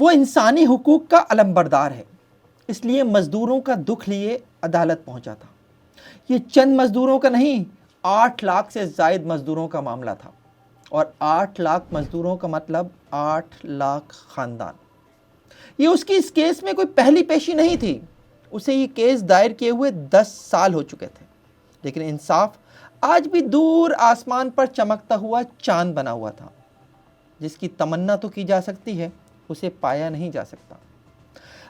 वो इंसानी हुकूक का अलंबरदार है, इसलिए मज़दूरों का दुख लिए अदालत पहुंचा था। ये चंद मज़दूरों का नहीं, 8 लाख से ज़ायद मज़दूरों का मामला था। और 8 लाख मज़दूरों का मतलब 8 लाख ख़ानदान। ये उसकी इस केस में कोई पहली पेशी नहीं थी। उसे ये केस दायर किए हुए 10 साल हो चुके थे, लेकिन इंसाफ आज भी दूर आसमान पर चमकता हुआ चांद बना हुआ था। जिसकी तमन्ना तो की जा सकती है, उसे पाया नहीं जा सकता।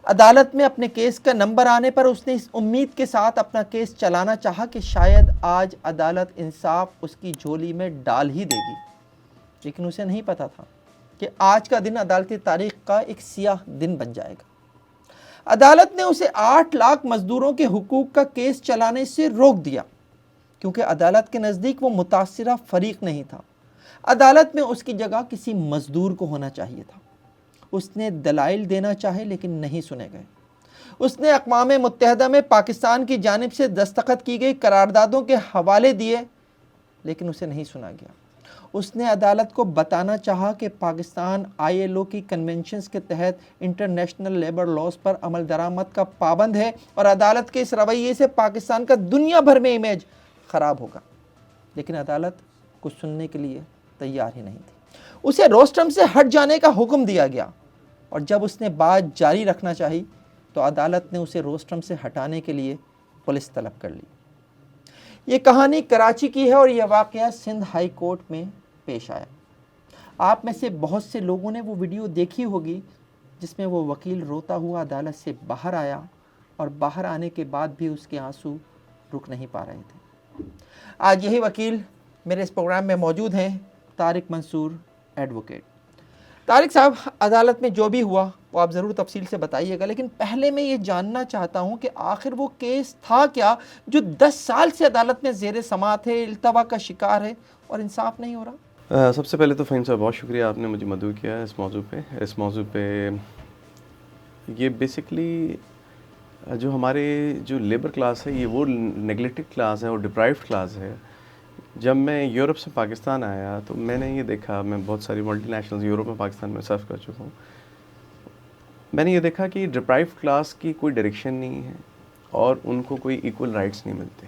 अदालत में अपने केस का नंबर आने पर उसने इस उम्मीद के साथ अपना केस चलाना चाहा कि शायद आज अदालत इंसाफ उसकी झोली में डाल ही देगी। लेकिन उसे नहीं पता था कि आज का दिन अदालती तारीख का एक सियाह दिन बन जाएगा। अदालत ने उसे 8 लाख मजदूरों के हुकूक का केस चलाने से रोक दिया, क्योंकि अदालत के नज़दीक वो मुतासिरा फरीक नहीं था। अदालत में उसकी जगह किसी मजदूर को होना चाहिए था। उसने दलाइल देना चाहे, लेकिन नहीं सुने गए। उसने अक़वाम मुत्तहदा में पाकिस्तान की जानिब से दस्तखत की गई करारदादों के हवाले दिए, लेकिन उसे नहीं सुना गया। उसने अदालत को बताना चाहा कि पाकिस्तान ILO की कन्वेंशंस के तहत इंटरनेशनल लेबर लॉज पर अमल दरामद का पाबंद है, और अदालत के इस रवैये से पाकिस्तान का दुनिया भर में इमेज ख़राब होगा। लेकिन अदालत कुछ सुनने के लिए तैयार ही नहीं थी। उसे रोस्टम से हट जाने का हुक्म दिया गया, और जब उसने बात जारी रखना चाही तो अदालत ने उसे रोस्टम से हटाने के लिए पुलिस तलब कर ली। ये कहानी कराची की है और यह वाक़या सिंध हाई कोर्ट में पेश आया। आप में से बहुत से लोगों ने वो वीडियो देखी होगी जिसमें वो वकील रोता हुआ अदालत से बाहर आया, और बाहर आने के बाद भी उसके आंसू रुक नहीं पा रहे थे। आज यही वकील मेरे इस प्रोग्राम में मौजूद हैं, तारिक मंसूर एडवोकेट। तारिक साहब, अदालत में जो भी हुआ वो आप ज़रूर तफसील से बताइएगा, लेकिन पहले मैं ये जानना चाहता हूँ कि आखिर वो केस था क्या जो 10 साल से अदालत में ज़ेर समाअत है, इल्तवा का शिकार है और इंसाफ नहीं हो रहा। सबसे पहले तो फ़हीम साहब बहुत शुक्रिया, आपने मुझे मदऊ किया है इस मौजू पे। ये बेसिकली जो हमारे जो लेबर क्लास है, ये वो नेगलेक्टेड क्लास है और डिप्राइव्ड क्लास है। जब मैं यूरोप से पाकिस्तान आया तो मैंने ये देखा, मैं बहुत सारी मल्टीनेशनल्स यूरोप में पाकिस्तान में सर्व कर चुका हूँ। मैंने ये देखा कि डिप्राइव्ड क्लास की कोई डायरेक्शन नहीं है और उनको कोई इक्वल राइट्स नहीं मिलते।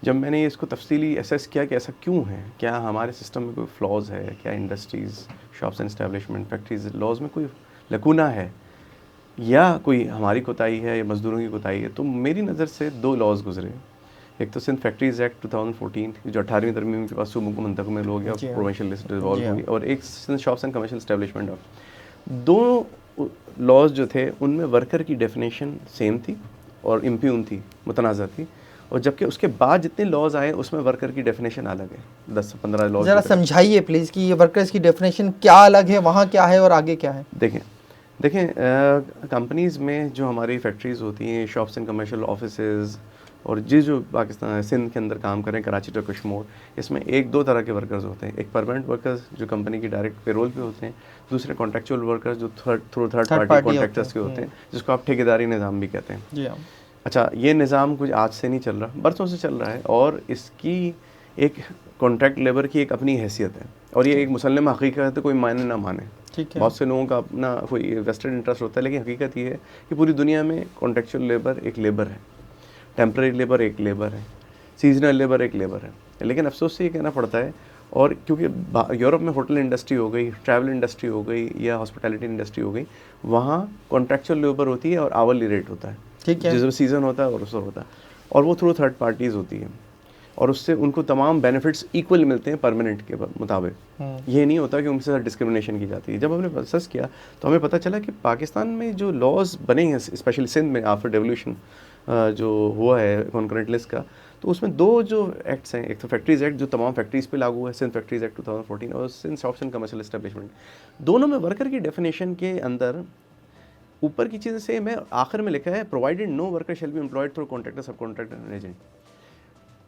जब मैंने इसको तफसीली असेस किया कि ऐसा क्यों है, क्या हमारे सिस्टम में कोई फ्लॉज है, क्या industries, shops and establishment, factories laws में कोई लकूना है, या कोई हमारी कोताही है या मज़दूरों की कोताही है, तो मेरी नज़र से 2 लॉज गुजरे। एक तो सिंध फैक्ट्रीज़ एक्ट 2014 जो 18वीं तरमीम के पास सूबों को मुंतक़िल में हो गया, प्रोविंशियल लिस्ट डिवॉल्व हुई, और एक Sindh shops and commercial establishment act. दोनों लॉज जो थे उनमें वर्कर की डेफिनेशन सेम थी और इम्प्यून थी, मुतनाज़ा थी, और जबकि उसके बाद जितने लॉज आए उसमें वर्कर की डेफिनेशन अलग है। 10 से 15 लॉज। ज़रा समझाइए प्लीज़ कि ये वर्कर्स की डेफिनेशन क्या अलग है, वहाँ क्या है और आगे क्या है। देखें कंपनीज़ में जो हमारी फैक्ट्रीज़ होती हैं, शॉप्स एंड कमर्शियल ऑफिसेज़, और जो पाकिस्तान सिंध के अंदर काम कर रहे हैं, कराची टू कश्मीर, इसमें 1-2 तरह के वर्कर्स होते हैं। एक परमानेंट वर्कर्स जो कंपनी की डायरेक्ट पेरोल पे होते हैं, दूसरे कॉन्ट्रेक्चुअल वर्कर्स जो थ्रू थर्ड पार्टी कॉन्ट्रैक्टर्स के होते हैं, जिसको आप ठेकेदारी निज़ाम भी कहते हैं। जी हाँ। अच्छा, ये निज़ाम कुछ आज से नहीं चल रहा, बरसों से चल रहा है, और इसकी एक कॉन्ट्रैक्ट लेबर की एक अपनी हैसियत है, और ये एक मुसल्लम हकीकत है, तो कोई माने ना माने। बहुत से लोगों का अपना कोई वेस्टेड इंटरेस्ट होता है, लेकिन हकीकत ये है कि पूरी दुनिया में कॉन्ट्रैक्चुअल लेबर एक लेबर है, टेम्परेरी लेबर एक लेबर है, सीजनल लेबर एक लेबर है। लेकिन अफसोस से ये कहना पड़ता है, और क्योंकि यूरोप में होटल इंडस्ट्री हो गई, ट्रैवल इंडस्ट्री हो गई, या हॉस्पिटैलिटी इंडस्ट्री हो गई, वहाँ कॉन्ट्रैक्चुअल लेबर होती है और आवरली रेट होता है, जिसमें सीज़न होता है और उसमें होता है, और वो थ्रू थर्ड पार्टीज़ होती है, और उससे उनको तमाम बेनिफिट्स इक्वल मिलते हैं परमानेंट के मुताबिक। ये नहीं होता कि उनसे डिस्क्रिमिनेशन की जाती है। जब हमने प्रोसेस किया तो हमें पता चला कि पाकिस्तान में जो लॉज बने हैं, स्पेशली सिंध में आफ्टर डेवोल्यूशन जो हुआ है कॉन्करेंट लिस्ट का, तो उसमें 2 जो एक्ट्स हैं, एक तो फैक्ट्रीज़ एक्ट जो तमाम फैक्ट्रीज़ पे लागू है, सिंध फैक्ट्रीज़ एक्ट 2014, और Sindh shops and commercial establishment. दोनों में वर्कर की डेफिनेशन के अंदर ऊपर की चीज़ें सेम है, आखिर में लिखा है provided no worker shall be employed through contractor, sub contractor and agent.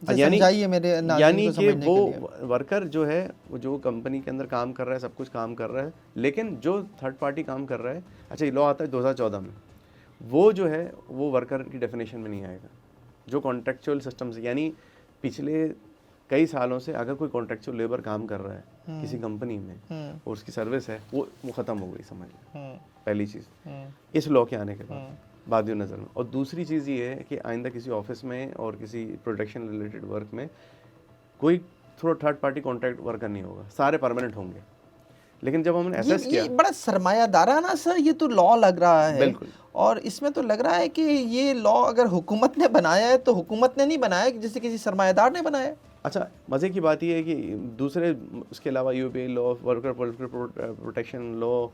यानी कि वो वर्कर जो है, जो कंपनी के अंदर काम कर रहा है, सब कुछ काम कर रहा है, लेकिन जो थर्ड पार्टी काम कर रहा है, अच्छा ये लॉ आता है 2014 में, वो जो है वो वर्कर की डेफिनेशन में नहीं आएगा। जो कॉन्ट्रैक्चुअल सिस्टम से, यानी पिछले कई सालों से अगर कोई कॉन्ट्रैक्चुअल लेबर काम कर रहा है किसी कंपनी में और उसकी सर्विस है, वो ख़त्म हो गई, समझ लें। पहली चीज़ इस लॉ के आने के बाद बादियों नज़र में। और दूसरी चीज़ ये है कि आइंदा किसी ऑफिस में और किसी प्रोटेक्शन रिलेटेड वर्क में कोई थोड़ा थर्ड पार्टी कॉन्ट्रैक्ट वर्कर नहीं होगा, सारे परमानेंट होंगे। लेकिन जब हमने एसेस किया, ये बड़ा सरमायादाराना सर ये तो लॉ लग रहा है। बिल्कुल। और इसमें तो लग रहा है कि ये लॉ अगर हुकूमत ने बनाया है तो हुकूमत ने नहीं बनाया, जैसे किसी सरमायादार ने बनाया है। अच्छा, मज़े की बात ये है कि दूसरे उसके अलावा UPI law, worker protection law,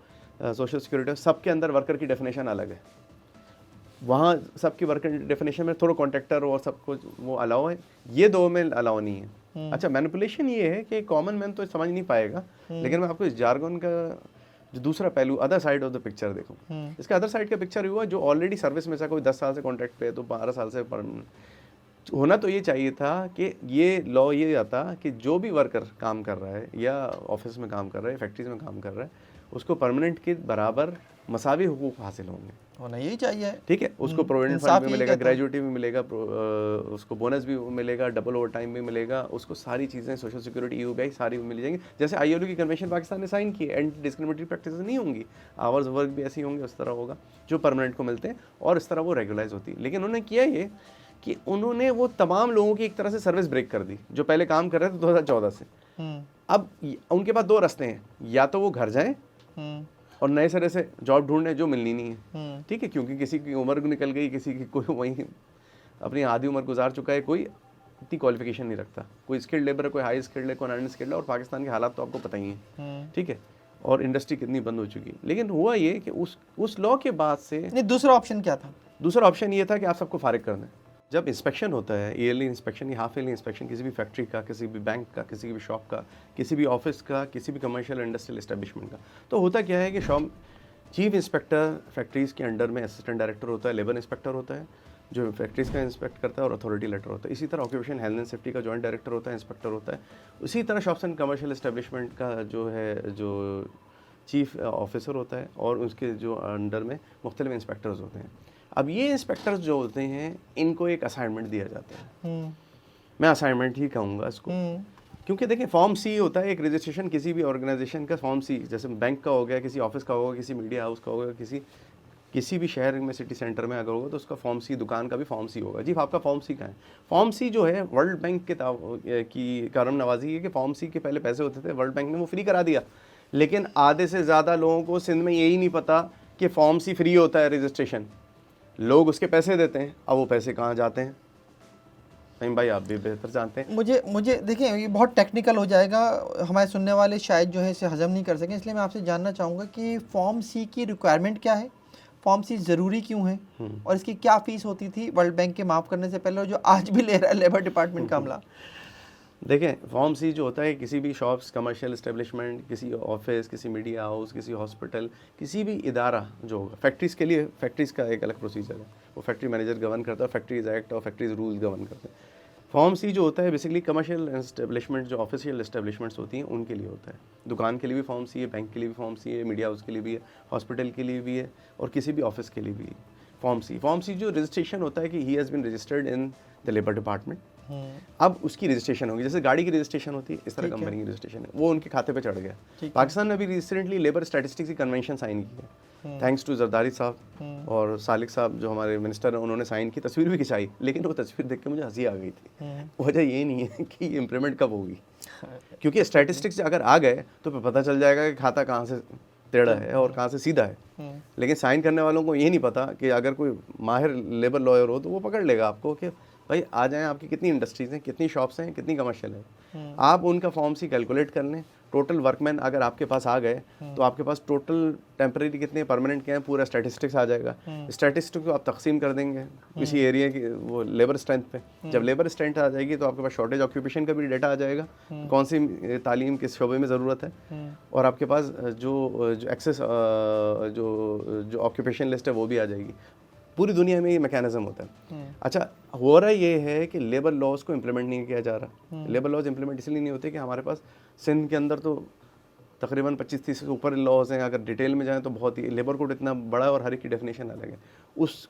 social security, सबके अंदर वर्कर की डेफिनेशन अलग है। वहाँ सबकी वर्कर डेफिनेशन में थोड़ा कॉन्ट्रैक्टर और सब कुछ वो अलाउ है, ये दो में अलाउ नहीं है। अच्छा, मैनिपुलेशन ये है कि कॉमन मैन तो समझ नहीं पाएगा, लेकिन मैं आपको इस जार्गन का जो दूसरा पहलू, other side of the picture देखो। इसका अदर साइड का पिक्चर हुआ जो ऑलरेडी सर्विस में से कोई 10 साल से कॉन्ट्रैक्ट पे है तो 12 साल से होना तो ये चाहिए था कि ये लॉ ये आता कि जो भी वर्कर काम कर रहा है या ऑफिस में काम कर रहा है, फैक्ट्रीज में काम कर रहा है, उसको परमानेंट के बराबर मसावी हुकूक हासिल होंगे, होना यही चाहिए। ठीक है, उसको प्रोविडेंट फंड भी मिलेगा, ग्रेजुएटी भी मिलेगा, उसको बोनस भी मिलेगा, डबल ओवर टाइम भी मिलेगा, उसको सारी चीज़ें, सोशल सिक्योरिटी, यूबीआई सारी मिल जाएंगी। जैसे आईएलओ की कन्वेंशन पाकिस्तान ने साइन की है, एंटी डिस्क्रिमिनेटरी प्रैक्टिस नहीं होंगी, आवर्स वर्क भी ऐसी होंगे, उस तरह होगा जो परमानेंट को मिलते हैं और इस तरह वो रेगुलाइज होती है। लेकिन उन्होंने किया ये कि उन्होंने वो तमाम लोगों की एक तरह से सर्विस ब्रेक कर दी जो पहले काम कर रहे थे 2014 से। अब उनके पास दो रास्ते हैं, या तो वो घर जाएं और नए सिरे से जॉब ढूंढने जो मिलनी नहीं है, ठीक है, क्योंकि किसी की उम्र निकल गई, किसी की कोई वहीं अपनी आधी उम्र गुजार चुका है, कोई इतनी क्वालिफिकेशन नहीं रखता, कोई स्किल्ड लेबर है, कोई हाई स्किल्ड है, कोई नॉन स्किल्ड है, और पाकिस्तान के हालात तो आपको पता ही है, ठीक है, और इंडस्ट्री कितनी बंद हो चुकी है। लेकिन हुआ ये कि उस लॉ के बाद से नहीं, दूसरा ऑप्शन क्या था? दूसरा ऑप्शन ये था कि आप सबको फारिग कर दें। जब इंस्पेक्शन होता है, ईयरली इंस्पेक्शन या हाफ ईयरली इंस्पेक्शन, किसी भी फैक्ट्री का, किसी भी बैंक का, किसी भी शॉप का, किसी भी ऑफिस का, किसी भी कमर्शियल इंडस्ट्रियल एस्टेब्लिशमेंट का, तो होता क्या है कि चीफ इंस्पेक्टर फैक्ट्रीज़ के अंडर में असिस्टेंट डायरेक्टर होता है, लेबर इंस्पेक्टर होता है जो फैक्ट्रीज़ का इंस्पेक्ट करता है और अथॉरिटी लेटर होता है। इसी तरह ऑक्यूपेशन हेल्थ एंड सेफ्टी का जॉइंट डायरेक्टर होता है, इंस्पेक्टर होता है। उसी तरह शॉप्स एंड कमर्शियल एस्टेब्लिशमेंट का जो चीफ ऑफिसर होता है और उसके जो अंडर में मुख्तलिफ इंस्पेक्टर्स होते हैं। अब ये इंस्पेक्टर्स जो होते हैं इनको एक असाइनमेंट दिया जाता है, मैं असाइनमेंट ही कहूँगा इसको, क्योंकि देखिए फॉर्म सी होता है एक रजिस्ट्रेशन किसी भी ऑर्गेनाइजेशन का, फॉर्म सी जैसे बैंक का हो गया, किसी ऑफिस का होगा, किसी मीडिया हाउस का होगा, किसी भी शहर में सिटी सेंटर में अगर होगा तो उसका फॉर्म सी, दुकान का भी फॉर्म सी होगा। जी आपका फॉर्म सी कहाँ है? फॉर्म सी जो है वर्ल्ड बैंक की करम नवाजी है कि फॉर्म सी के पहले पैसे होते थे, वर्ल्ड बैंक ने वो फ्री करा दिया, लेकिन आधे से ज़्यादा लोगों को सिंध में यही नहीं पता कि फॉर्म सी फ्री होता है रजिस्ट्रेशन, लोग उसके पैसे देते हैं। अब वो पैसे कहाँ जाते हैं नहीं भाई, आप भी बेहतर जानते हैं। मुझे देखिए ये बहुत टेक्निकल हो जाएगा, हमारे सुनने वाले शायद जो है इसे हजम नहीं कर सकें, इसलिए मैं आपसे जानना चाहूँगा कि फॉर्म सी की रिक्वायरमेंट क्या है, फॉर्म सी ज़रूरी क्यों है, और इसकी क्या फ़ीस होती थी वर्ल्ड बैंक के माफ़ करने से पहले और जो आज भी ले रहा है लेबर डिपार्टमेंट का अमला? देखें, फॉर्म सी जो होता है किसी भी शॉप्स, कमर्शियल इस्टेब्लिशमेंट, किसी ऑफिस, किसी मीडिया हाउस, किसी हॉस्पिटल, किसी भी इदारा जो होगा, फैक्ट्रीज़ के लिए फैक्ट्रीज़ का एक अलग प्रोसीजर है, वो फैक्ट्री मैनेजर गवर्न करता है, फैक्ट्रीज एक्ट और फैक्ट्रीज रूल्स गवर्न करते हैं। फॉर्म सी जो होता है बेसिकली कमर्शियल इस्टेब्लिशमेंट जो ऑफिशियल इस्टेब्लिशमेंट्स होती हैं उनके लिए होता है। दुकान के लिए भी फॉर्म सी है, बैंक के लिए भी फॉर्म सी है, मीडिया हाउस के लिए भी है, हॉस्पिटल के लिए भी है, और किसी भी ऑफिस के लिए भी है फॉर्म सी जो रजिस्ट्रेशन होता है कि he has been registered in the labour department. अब उसकी रजिस्ट्रेशन होगी, जैसे गाड़ी की रजिस्ट्रेशन होती है इस तरह कंपनी की रजिस्ट्रेशन है, वो उनके खाते पे चढ़ गया। पाकिस्तान ने अभी रिसेंटली लेबर स्टैटिस्टिक्स की कन्वेंशन साइन की है, थैंक्स टू जरदारी साहब और सालिक साहब जो हमारे मिनिस्टर हैं, उन्होंने साइन की, तस्वीर भी खिंचाई, लेकिन वो तस्वीर देख के मुझे हंसी आ गई थी। वजह ये नहीं है कि इम्प्लीमेंट कब होगी, क्योंकि स्टैटिस्टिक्स अगर आ गए तो पता चल जाएगा कि खाता कहाँ से टेढ़ा है और कहाँ से सीधा है, लेकिन साइन करने वालों को ये नहीं पता कि अगर कोई माहिर लेबर लॉयर हो तो वो पकड़ लेगा आपको कि भाई आ जाएं, आपकी कितनी इंडस्ट्रीज़ हैं, कितनी शॉप्स हैं, कितनी कमर्शियल है, आप उनका फॉर्म सी कैलकुलेट कर लें। टोटल वर्कमैन अगर आपके पास आ गए तो आपके पास टोटल टेम्परेरी कितने, परमानेंट क्या है, पूरा स्टैटिस्टिक्स आ जाएगा। स्टैटिस्टिक्स को आप तकसीम कर देंगे किसी एरिया की वो लेबर स्ट्रेंथ पे, जब लेबर स्ट्रेंथ आ जाएगी तो आपके पास शॉर्टेज ऑक्यूपेशन का भी डाटा आ जाएगा, कौन सी तालीम किस शोबे में ज़रूरत है, और आपके पास जो एक्सेस जो ऑक्यूपेशन लिस्ट है वो भी आ जाएगी। पूरी दुनिया में ये मैकेनिज्म होता है। अच्छा, हो रहा ये है कि लेबर लॉज को इम्प्लीमेंट नहीं किया जा रहा। लेबर लॉज इम्प्लीमेंट इसलिए नहीं होते कि हमारे पास सिंध के अंदर तो तकरीबन 25-30 से ऊपर लॉज हैं, अगर डिटेल में जाएं तो बहुत ही, लेबर कोड इतना बड़ा है और हर एक की डेफिनेशन अलग है।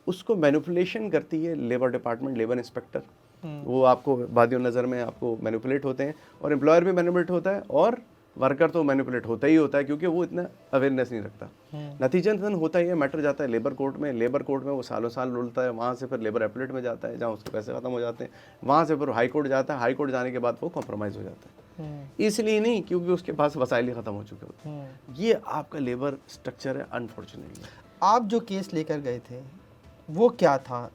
उसको मैनिपुलेशन करती है लेबर डिपार्टमेंट, लेबर इंस्पेक्टर, वो आपको बादियों नज़र में आपको मैनिपुलेट होते हैं, और एम्प्लॉयर भी मैनिपुलेट होता है और वर्कर तो मैनिपुलेट होता ही होता है, क्योंकि वो इतना अवेयरनेस नहीं रखता। नतीजतन होता ही है, मैटर जाता है लेबर कोर्ट में वो सालों साल रुलता है, वहाँ से फिर लेबर एपलेट में जाता है जहाँ उसके पैसे खत्म हो जाते हैं, वहाँ से फिर हाई कोर्ट जाता है, हाई कोर्ट जाने के बाद वो कॉम्प्रोमाइज़ हो जाता है। इसलिए नहीं क्योंकि उसके पास वसाइल ख़त्म हो चुके होते हैं। ये आपका लेबर स्ट्रक्चर है अनफॉर्चुनेटली। आप जो केस लेकर गए थे वो क्या था,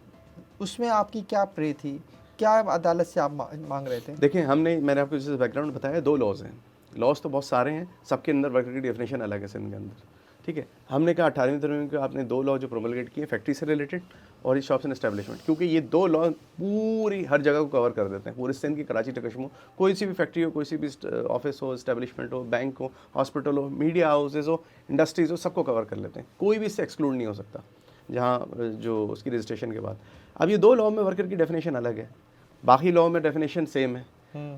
उसमें आपकी क्या प्रे थी, क्या अदालत से आप मांग रहे थे? देखिए मैंने आपको जैसे बैकग्राउंड बताया, 2 लॉज हैं। लॉज तो बहुत सारे हैं, सबके अंदर वर्कर की डेफिनेशन अलग है सिंध के अंदर, ठीक है। हमने कहा 18वीं तरमीम के आपने 2 लॉ जो प्रोमलगेट किए फैक्ट्री से रिलेटेड और ये शॉप्स एंड एस्टेब्लिशमेंट, क्योंकि ये 2 लॉ पूरी हर जगह को कवर कर देते हैं, पूरे सिंध की कराची टू कश्मीर, कोई सी भी फैक्ट्री हो, कोई सी भी ऑफिस हो, एस्टेब्लिशमेंट हो, बैंक हो, हॉस्पिटल हो, मीडिया हाउसेज हो, इंडस्ट्रीज हो, सबको कवर कर लेते हैं। कोई भी इससे एक्सक्लूड नहीं हो सकता जहाँ जो उसकी रजिस्ट्रेशन के बाद। अब ये 2 लॉ में वर्कर की डेफिनेशन अलग है, बाकी लॉ में डेफिनेशन सेम है।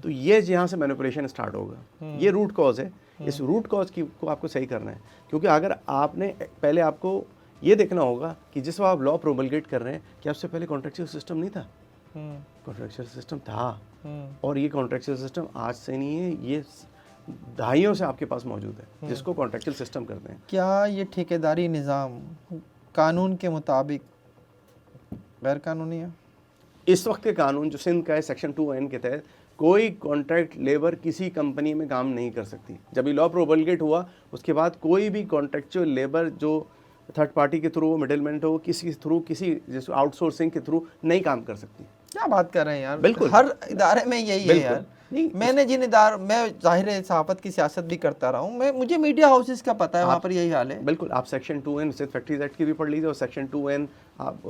तो ये यहाँ से मैनिपुलेशन स्टार्ट होगा, ये रूट कॉज है। इस रूट कॉज को आपको सही करना है, क्योंकि अगर आपने पहले आपको ये देखना होगा कि जिस वक्त आप लॉ प्रोमलगेट कर रहे हैं कि आपसे पहले कॉन्ट्रेक्चुअल सिस्टम नहीं था। कॉन्ट्रेक्चुअल सिस्टम था, और ये कॉन्ट्रेक्चुअल सिस्टम आज से नहीं है, ये दहाइयों से आपके पास मौजूद है, जिसको कॉन्ट्रेक्चुअल सिस्टम करते हैं। क्या ये ठेकेदारी निज़ाम कानून के मुताबिक गैर कानूनी है? इस वक्त के कानून जो सिंध का है सेक्शन 2N के तहत कोई कॉन्ट्रैक्ट लेबर किसी कंपनी में काम नहीं कर सकती। जब ये लॉ प्रोमलगेट हुआ उसके बाद कोई भी कॉन्ट्रैक्चुअल लेबर जो थर्ड पार्टी के थ्रू, मिडिलमैन हो, किसी थ्रू, किसी जैसे आउटसोर्सिंग के थ्रू नहीं काम कर सकती। क्या बात कर रहे हैं यार, बिल्कुल हर इदारे में यही है यार। मैंने जिन मैं जाहिर है सहाफत की सियासत भी करता रहा हूँ, मुझे मीडिया हाउसेस का पता है, वहाँ पर यही हाल है। बिल्कुल, आप section 2N Sindh factories act की भी पढ़ लीजिए और सेक्शन 2N आप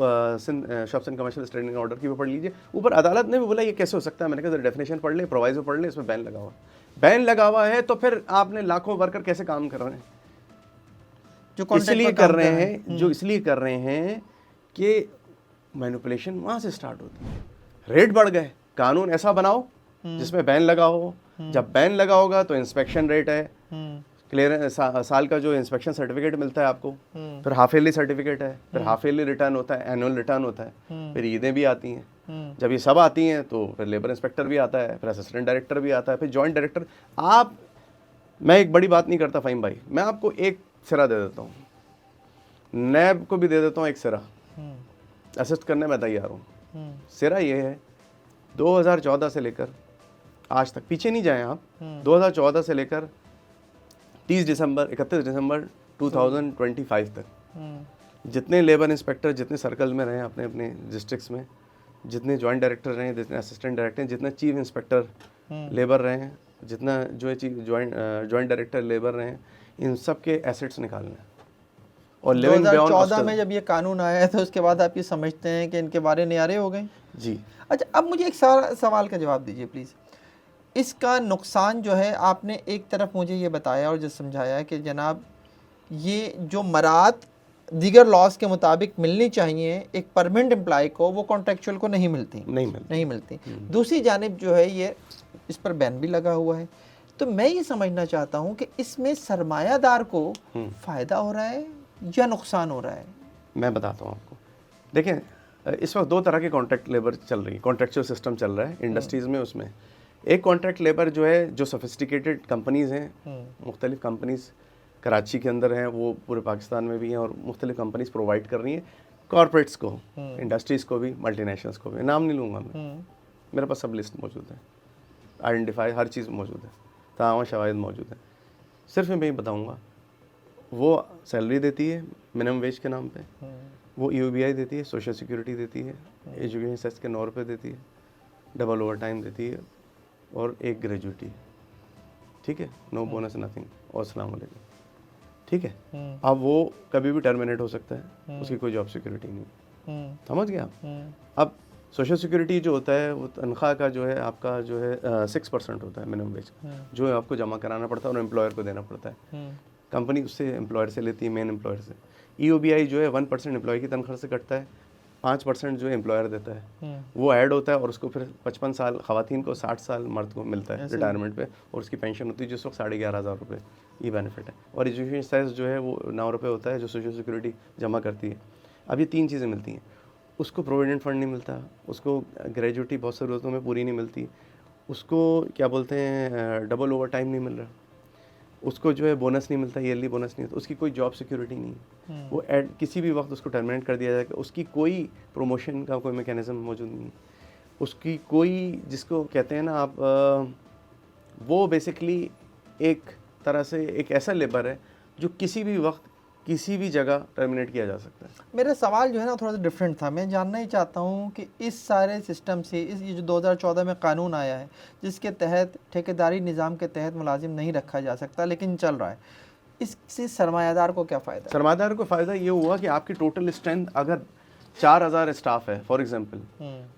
Sindh shops and commercial standing order की भी पढ़ लीजिए। ऊपर अदालत ने भी बोला ये कैसे हो सकता है, मैंने कहा डेफिनेशन पढ़ ले, प्रोवाइजो पढ़ ले, इसमें बैन लगा हुआ है, तो फिर आपने लाखों वर्कर कैसे काम कर रहे हैं? जो इसलिए कर रहे हैं, जो इसलिए कर रहे हैं कि मैनिपुलेशन वहाँ से स्टार्ट होती है। रेट बढ़ गए, कानून ऐसा बनाओ जिसमें बैन लगा हो। जब बैन लगा होगा तो इंस्पेक्शन रेट है, क्लियरेंस साल का जो इंस्पेक्शन सर्टिफिकेट मिलता है आपको, फिर हाफ ईयरली सर्टिफिकेट है, फिर हाफ ईयरली रिटर्न होता है, एनुअल रिटर्न होता है, फिर ईदें भी आती हैं। जब ये सब आती हैं तो फिर लेबर इंस्पेक्टर भी आता है, फिर असिस्टेंट डायरेक्टर भी आता है, फिर जॉइंट डायरेक्टर। मैं एक बड़ी बात नहीं करता फ़हीम भाई, मैं आपको एक सिरा दे देता हूँ, नैब को भी दे देता हूँ एक सिरा, असिस्ट करने में तैयार हूँ। सिरा ये है 2014 से लेकर आज तक, पीछे नहीं जाएं आप, 2014 से लेकर 31 दिसंबर 2025 तक जितने लेबर इंस्पेक्टर जितने सर्कल में रहे अपने अपने डिस्ट्रिक्ट्स में, जितने जॉइंट डायरेक्टर रहे, जितने असिस्टेंट डायरेक्टर हैं, जितने चीफ इंस्पेक्टर लेबर रहे हैं, जितना जो है जॉइंट डायरेक्टर लेबर रहे हैं, इन सब के एसेट्स निकालने हैं। और 2014 में जब ये कानून आया है तो उसके बाद आप ये समझते हैं कि इनके बारे नियारे हो गए? जी। अच्छा, अब मुझे एक सवाल का जवाब दीजिए प्लीज़। इसका नुकसान जो है, आपने एक तरफ मुझे ये बताया और जो समझाया कि जनाब ये जो मरात दीगर लॉज के मुताबिक मिलनी चाहिए एक परमानेंट एम्प्लॉय को, वो कॉन्ट्रेक्चुअल को नहीं मिलती। दूसरी जानिब जो है ये इस पर बैन भी लगा हुआ है। तो मैं ये समझना चाहता हूँ कि इसमें सरमायादार को फ़ायदा हो रहा है या नुकसान हो रहा है? मैं बताता हूँ आपको। देखें, इस वक्त 2 तरह के कॉन्ट्रैक्ट लेबर चल रही है, कॉन्ट्रेक्चुअल सिस्टम चल रहा है इंडस्ट्रीज़ में। उसमें एक कॉन्ट्रैक्ट लेबर जो है, जो सोफिस्टिकेटेड कंपनीज़ हैं, मुख्तलिफ कंपनीज़ कराची के अंदर हैं, वो पूरे पाकिस्तान में भी हैं, और मुख्तलिफ कंपनीज़ प्रोवाइड कर रही हैं कॉर्पोरेट्स को, इंडस्ट्रीज़ को भी, मल्टीनेशनल्स को भी। नाम नहीं लूँगा मैं, मेरे पास सब लिस्ट मौजूद है, आइडेंटिफाई हर चीज़ मौजूद है, तमाम शवाहिद मौजूद है। सिर्फ मैं ही बताऊँगा, वो सैलरी देती है मिनिमम वेज के नाम पे, वो EOBI देती है, सोशल सिक्योरिटी देती है, एजुकेशन सेस के 9 रुपये देती है, डबल ओवर टाइम देती है, और एक ग्रेजुएटी, ठीक है, नो बोनस नथिंग, और अस्सलाम वालेकुम, ठीक है। अब वो कभी भी टर्मिनेट हो सकता है, उसकी कोई जॉब सिक्योरिटी नहीं, समझ गए आप। अब सोशल सिक्योरिटी जो होता है वो तनख्वाह का जो है आपका जो है 6% होता है मिनिमम वेज, जो है आपको जमा कराना पड़ता है और एम्प्लॉयर को देना पड़ता है। कंपनी उससे एम्प्लॉयर से लेती है, मेन एम्प्लॉयर से। EOBI जो है 1% एम्प्लॉय की तनख्वाह से कटता है, 5% जो एम्प्लॉयर देता है, वो ऐड होता है, और उसको फिर 55 साल ख़वातीन को, 60 साल मर्द को मिलता है रिटायरमेंट पे, और उसकी पेंशन होती है जिस वक्त 11,500 रुपये, ये बेनिफिट है। और एजुकेशन सेस जो है वो 9 रुपये होता है, जो सोशल सिक्योरिटी जमा करती है। अब ये 3 चीज़ें मिलती हैं, उसको प्रोविडेंट फंड नहीं मिलता, उसको ग्रेजुएटी बहुत ज़रूरतों में पूरी नहीं मिलती, उसको क्या बोलते हैं डबल ओवर टाइम नहीं मिल रहा। उसको जो है बोनस नहीं मिलता, ईयरली बोनस नहीं होता, उसकी कोई जॉब सिक्योरिटी नहीं, वो किसी भी वक्त उसको टर्मिनेट कर दिया जाएगा, उसकी कोई प्रमोशन का कोई मैकेनिज्म मौजूद नहीं, उसकी कोई, जिसको कहते हैं ना आप, वो बेसिकली एक तरह से एक ऐसा लेबर है जो किसी भी वक्त किसी भी जगह टर्मिनेट किया जा सकता है। मेरा सवाल जो है ना थोड़ा सा डिफरेंट था। मैं जानना ही चाहता हूँ कि इस सारे सिस्टम से, ये जो 2014 में कानून आया है जिसके तहत ठेकेदारी निज़ाम के तहत मुलाजिम नहीं रखा जा सकता लेकिन चल रहा है, इससे सरमायादार को क्या फ़ायदा? सरमायादार को फ़ायदा ये हुआ कि आपकी टोटल स्ट्रेंथ अगर 4000 स्टाफ है फॉर एग्जांपल,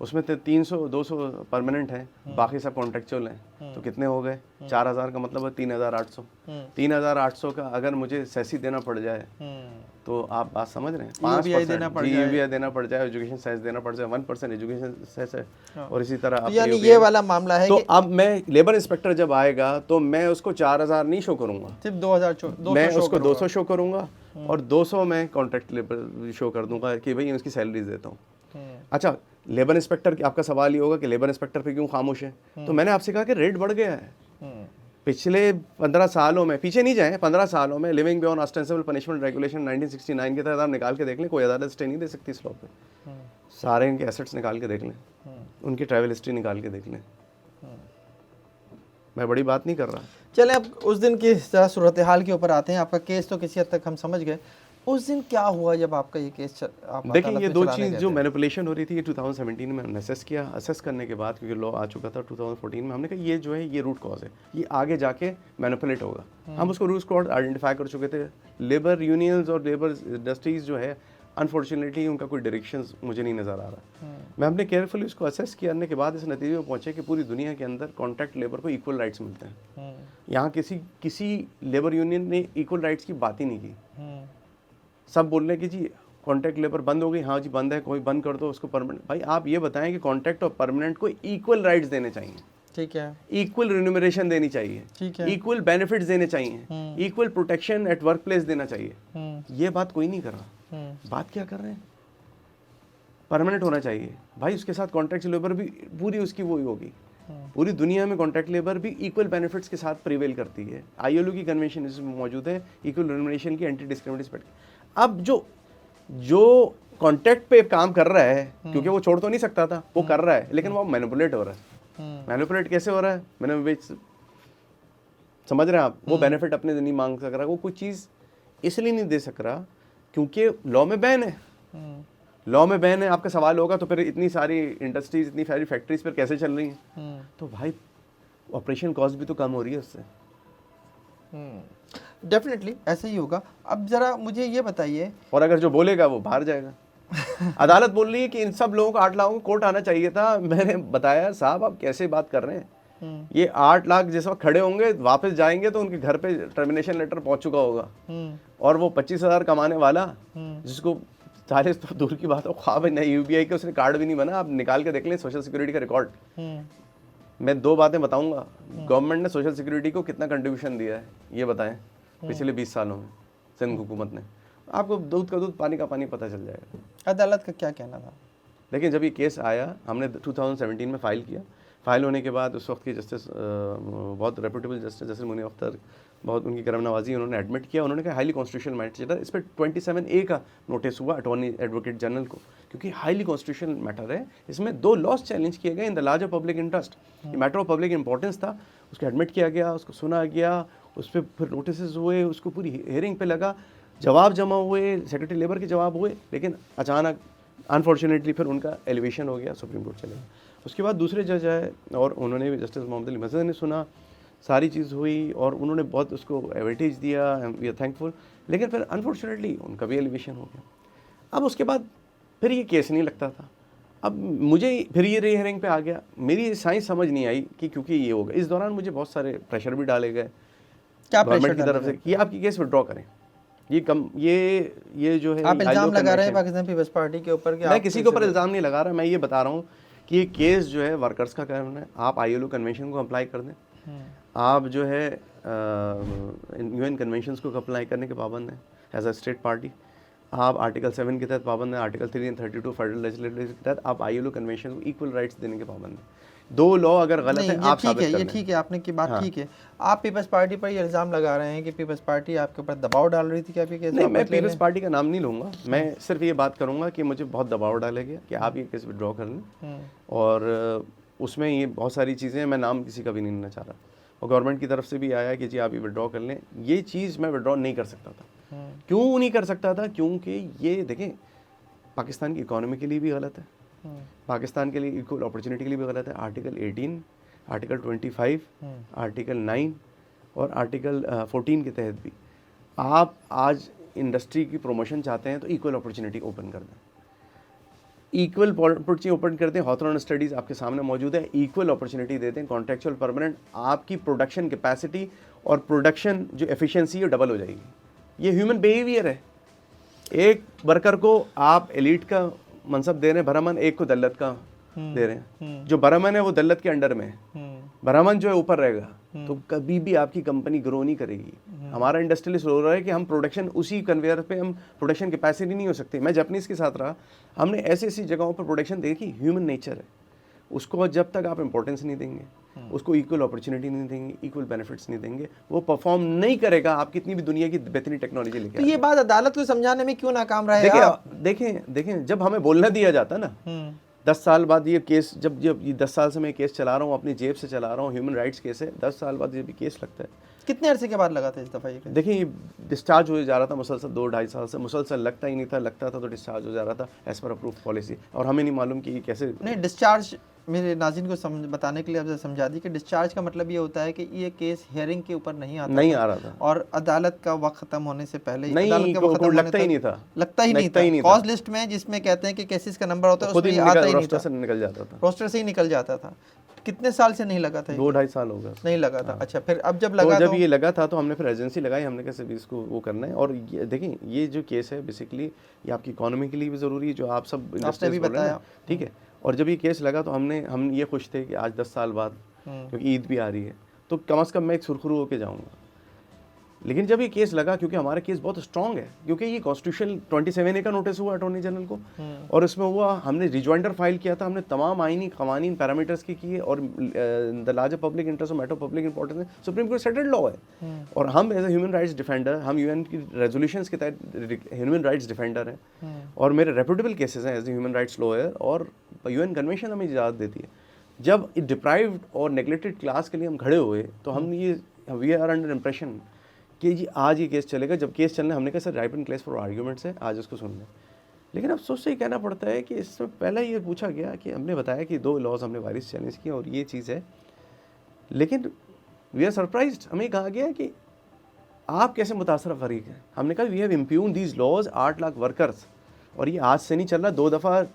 उसमें 300-200 परमानेंट हैं, बाकी सब कॉन्ट्रेक्चुअल हैं, तो कितने हो गए? 4000 का मतलब है 3800। 3800 का अगर मुझे सेसी देना पड़ जाए तो आप बात समझ रहे हैं, 5% देना पड़ जाए, एजुकेशन सेस देना पड़ जाए, 1% एजुकेशन सेस है, और इसी तरह तो यानी ये वाला मामला है। तो अब मैं लेबर इंस्पेक्टर जब आएगा तो मैं उसको 4000 नहीं शो करूंगा, सिर्फ 2000 मैं उसको 200 शो करूंगा, और 200 में कॉन्ट्रैक्ट लेबर शो कर दूंगा कि भाई उसकी सैलरीज देता हूँ। अच्छा, लेबर इंस्पेक्टर की आपका सवाल ये होगा कि लेबर इंस्पेक्टर पे क्यों खामोश है, तो मैंने आपसे कहा कि रेट बढ़ गया है। पिछले 15 सालों में, पीछे नहीं जाए, 15 सालों में living beyond ostensible punishment regulation 1969 के तहत आप निकाल के देख लें, कोई अदालत स्टे नहीं दे सकती इस लॉ पे। सारे इनके एसेट्स निकाल के देख लें, उनकी ट्रैवल हिस्ट्री निकाल के देख लें, मैं बड़ी बात नहीं कर रहा। चलें अब उस दिन की जरा सूरत हाल के ऊपर आते हैं। आपका केस तो किसी हद तक हम समझ गए, उस दिन क्या हुआ जब आपका ये केस देखिए, ये दो चीज़ जो मैनिपुलेशन हो रही थी, ये 2017 में हमने असेस किया। असेस करने के बाद, क्योंकि लॉ आ चुका था 2014 में, हमने कहा ये जो है ये रूट कॉज है, ये आगे जाके मैनिपुलेट होगा। हम उसको रूट कॉज आइडेंटिफाई कर चुके थे। लेबर यूनियंस और लेबर इंडस्ट्रीज जो है, अनफॉर्चुनेटली उनका कोई डायरेक्शन मुझे नहीं नज़र आ रहा। मैं हमने केयरफुली उसको असेस करने के बाद इस नतीजे में पहुंचे कि पूरी दुनिया के अंदर कॉन्ट्रैक्ट लेबर को इक्वल राइट्स मिलते हैं। यहाँ किसी लेबर यूनियन ने इक्वल राइट्स की बात ही नहीं की। सब बोल रहे हैं कि जी कॉन्ट्रैक्ट लेबर बंद हो गई, हाँ जी बंद है, कोई बंद कर दो उसको परमानेंट। भाई आप ये बताएं कि कॉन्ट्रैक्ट और परमानेंट को इक्वल राइट्स देने चाहिए, ठीक है, इक्वल रिन्यूमरेशन देनी चाहिए, ठीक है, इक्वल बेनिफिट्स देने चाहिए, equal protection at work place देना चाहिए। ये बात कोई नहीं कर रहा। बात क्या कर रहे हैं? परमानेंट होना चाहिए भाई, उसके साथ कॉन्ट्रैक्ट लेबर भी पूरी उसकी वही होगी। पूरी दुनिया में कॉन्ट्रैक्ट लेबर भी इक्वल बेनिफिट्स के साथ प्रिवेल करती है। आईएलओ की कन्वेंशन इसमें मौजूद है, इक्वल रिन्यूमरेशन की, एंटी डिस्क्रिमिनेशन। अब जो कॉन्ट्रैक्ट पे काम कर रहा है, क्योंकि वो छोड़ तो नहीं सकता था, वो कर रहा है, लेकिन वो मैनिपुलेट हो रहा है। मैनिपुलेट कैसे हो रहा है? मैंने समझ रहे हैं आप? वो बेनिफिट अपने नहीं मांग सक रहा, वो कोई चीज़ इसलिए नहीं दे सक रहा क्योंकि लॉ में बैन है। लॉ में बैन है। आपका सवाल होगा तो फिर इतनी सारी इंडस्ट्रीज, इतनी सारी फैक्ट्रीज पर कैसे चल रही हैं? तो भाई ऑपरेशन कॉस्ट भी तो कम हो रही है उससे। डेफिनेटली ऐसे ही होगा। अब जरा मुझे ये बताइए, और अगर जो बोलेगा वो बाहर जाएगा। अदालत बोल रही है कि इन सब लोगों को 8 लाख को कोर्ट आना चाहिए था। मैंने बताया साहब आप कैसे बात कर रहे हैं, ये 8 लाख जिस वक्त खड़े होंगे वापस जाएंगे तो उनके घर पे टर्मिनेशन लेटर पहुंच चुका होगा, और वो 25,000 कमाने वाला जिसको 40 तो दूर की बात हो, ख्वाब नहीं, यूबीआई के उसने कार्ड भी नहीं बना। आप निकाल के देख लें सोशल सिक्योरिटी का रिकॉर्ड। मैं 2 बातें बताऊंगा, गवर्नमेंट ने सोशल सिक्योरिटी को कितना कंट्रीब्यूशन दिया है ये बताएं पिछले 20 सालों में सिंध हुकूमत ने। आपको दूध का दूध पानी का पानी पता चल जाएगा। अदालत का क्या कहना था? लेकिन जब ये केस आया, हमने 2017 में फाइल किया। फाइल होने के बाद उस वक्त की जस्टिस, बहुत रेपुटेबल जस्टिस मुनीर अख्तर, बहुत उनकी करम नवाजी, उन्होंने एडमिट किया। उन्होंने कहा हाईली कॉन्स्टिट्यूशनल मैटर है। इस पर 27A का नोटिस हुआ अटॉर्नी एडवोकेट जनरल को, क्योंकि हाईली कॉन्स्टिट्यूशनल मैटर है। इसमें 2 लॉस चैलेंज किए गए in the larger public interest. ये मैटर ऑफ पब्लिक इंपॉर्टेंस था, उसको एडमिट किया गया, उसको सुना गया, उस पर फिर नोटिस हुए, उसको पूरी हियरिंग पे लगा, जवाब जमा हुए, सेक्रेटरी लेबर के जवाब हुए, लेकिन अचानक अनफॉर्चुनेटली फिर उनका एलिवेशन हो गया, सुप्रीम कोर्ट चले गए। उसके बाद दूसरे जज आए और उन्होंने भी, जस्टिस मोहम्मद अली मसद ने सुना, सारी चीज़ हुई और उन्होंने बहुत उसको एडवांटेज दिया, वी आर थैंकफुल। लेकिन फिर अनफॉर्चुनेटली उनका भी एलिवेशन हो गया। अब उसके बाद फिर ये केस नहीं लगता था। अब मुझे फिर ये रीहियरिंग पे आ गया, मेरी साइंस समझ नहीं आई कि क्योंकि ये होगा। इस दौरान मुझे बहुत सारे प्रेशर भी डाले गए गवर्नमेंट की तरफ से कि आपकी केस विड्रॉ करें। ये जो है, आप इल्ज़ाम लगा रहे हैं पाकिस्तान पीपल्स पार्टी के ऊपर? मैं किसी के ऊपर इल्ज़ाम नहीं लगा रहा, मैं ये बता रहा हूँ कि ये केस जो है वर्कर्स का काम है। आप ILO कन्वेंशन को अप्लाई कर दें, आप जो है UN कन्वेंशंस को अप्लाई करने के पाबंद हैं एज अ स्टेट पार्टी। आप आर्टिकल 7 के तहत पाबंद हैं, आर्टिकल 3 और 32 फेडरल लेजिस्लेटिव के तहत आप ILO कन्वेंशन को इक्वल राइट्स देने के पाबंद हैं। दो लॉ अगर गलत है आप साबित कर ये लें। ठीक है, आपने की बात ठीक है। आप पीपल्स पार्टी पर ये इल्ज़ाम लगा रहे हैं कि पीपल्स पार्टी आपके ऊपर दबाव डाल रही थी कि आप ये केस नहीं, मैं पीपल्स पार्टी का नाम नहीं लूँगा, मैं सिर्फ ये बात करूँगा कि मुझे बहुत दबाव डाला गया कि आप ये केस विड्रॉ कर लें, और उसमें ये बहुत सारी चीज़ें, मैं नाम किसी का भी नहीं लेना चाह रहा, और गवर्नमेंट की तरफ से भी आया कि जी आप ये विड्रॉ कर लें। ये चीज़ मैं विड्रॉ नहीं कर सकता था। क्यों नहीं कर सकता था? क्योंकि ये देखें, पाकिस्तान की इकोनॉमी के लिए भी गलत है, पाकिस्तान के लिए इक्वल अपॉर्चुनिटी के लिए भी गलत है। आर्टिकल 18, आर्टिकल 25, आर्टिकल 9 और आर्टिकल 14 के तहत भी आप आज इंडस्ट्री की प्रमोशन चाहते हैं तो इक्वल अपॉर्चुनिटी ओपन कर दें, इक्वल अपॉर्चुनिटी ओपन कर दें। हॉथरन स्टडीज़ आपके सामने मौजूद है, इक्वल अपॉर्चुनिटी देते हैं, कॉन्ट्रेक्चुअल परमानेंट, आपकी प्रोडक्शन कैपेसिटी और प्रोडक्शन जो एफिशिएंसी है डबल हो जाएगी। ये ह्यूमन बिहेवियर है। एक वर्कर को आप एलीट का मनसब दे रहे हैं भरामन, एक को दल्लत का दे रहे हैं। जो भरामन है वो दल्लत के अंडर में है, भरामन जो है ऊपर रहेगा, तो कभी भी आपकी कंपनी ग्रो नहीं करेगी। हमारा इंडस्ट्रियलिस्ट हो रहा है कि हम प्रोडक्शन उसी कन्वेयर पे, हम प्रोडक्शन कैपेसिटी नहीं हो सकती। मैं जापानीज़ के साथ रहा, हमने ऐसी ऐसी जगहों पर प्रोडक्शन देखी, ह्यूमन नेचर है उसको, जब तक आप इंपॉर्टेंस नहीं देंगे, उसको इक्वल अपॉर्चुनिटी नहीं देंगे, इक्वल बेनिफिट्स नहीं देंगे, वो परफॉर्म नहीं करेगा। आप कितनी भी दुनिया की बेहतरीन टेक्नोलॉजी लेके, तो ये बात अदालत को समझाने में क्यों नाकाम रहेगा? देखें जब हमें बोलना दिया जाता ना, 10 साल बाद ये केस, जब ये 10 साल से मैं केस चला रहा हूँ, अपनी जेब से चला रहा हूँ, ह्यूमन राइट्स केस है, 10 साल बाद ये भी केस लगता है। कितने अरसे के बाद लगा था इस दफ़ा ये केस? देखिए ये डिस्चार्ज हो जा रहा था मुसलसल 2-2.5 साल से, मुसलसल लगता ही नहीं था, लगता था तो डिस्चार्ज हो जा रहा था एज पर अप्रूव पॉलिसी, और हमें नहीं मालूम कि ये कैसे। नहीं, डिस्चार्ज मेरे नाज़रीन को बताने के लिए आपसे समझा दी कि डिस्चार्ज का मतलब ये होता है कि ये केस हियरिंग के ऊपर नहीं आ रहा था, और अदालत का वक्त खत्म होने से पहले नहीं, लगता ही नहीं था, लगता ही नहीं था। कॉज लिस्ट में जिसमें कहते हैं कि केसेस का नंबर होता है उसमें आता ही नहीं था, निकल जाता था, रोस्टर से ही निकल जाता था। कितने साल से नहीं लगा था? 2-2.5 साल हो गया नहीं लगा था। अच्छा, फिर अब जब लगा, जब ये लगा था तो हमने फिर एजेंसी लगाई, हमने कैसे भी इसको वो करना है। और ये देखें, ये जो केस है बेसिकली ये आपकी इकोनॉमी के लिए भी ज़रूरी है, जो आप सब आपने भी बताया, ठीक है। और जब ये केस लगा तो हम ये खुश थे कि आज 10 साल बाद, क्योंकि ईद भी आ रही है, तो कम से कम मैं एक सुरखरू होकर जाऊँगा। लेकिन जब ये केस लगा, क्योंकि हमारा केस बहुत स्ट्रॉन्ग है, क्योंकि ये कॉन्स्टिट्यूशन 27A का नोटिस हुआ अटॉर्नी जनरल को, और इसमें हुआ, हमने रिजॉइंडर फाइल किया था, हमने तमाम आईनी कवानीन पैरामीटर्स की किए, और द लार्जर पब्लिक इंटरेस्ट और मैटर ऑफ पब्लिक इंपॉर्टेंस है, सुप्रीम कोर्ट सेटल्ड लॉ है। और हम as a human rights defender, हम UN की रेजोल्यूशंस के तहत ह्यूमन राइट्स डिफेंडर हैं, और मेरे रेपुटेबल केसेस हैं as a human rights lawyer, और UN कन्वेंशन हमें इजाज़त देती है। जब डिप्राइव्ड और नेग्लेक्टेड क्लास के लिए हम खड़े हुए तो हम ये वी आर अंडर इम्प्रेशन कि जी आज ये केस चलेगा। जब केस चलने, हमने कहा sir ripen case for arguments है, आज उसको सुन लें। लेकिन अफसोस से ही कहना पड़ता है कि इसमें पहले ये पूछा गया कि हमने बताया कि 2 लॉज हमने वायरस चैलेंज किए और ये चीज़ है, लेकिन वी आर सरप्राइज्ड, हमें कहा गया कि आप कैसे मुतासर फरीक हैं। हमने कहा we have impugn these laws 8 lakh workers, और ये आज से नहीं चल रहा, 2 दफ़ा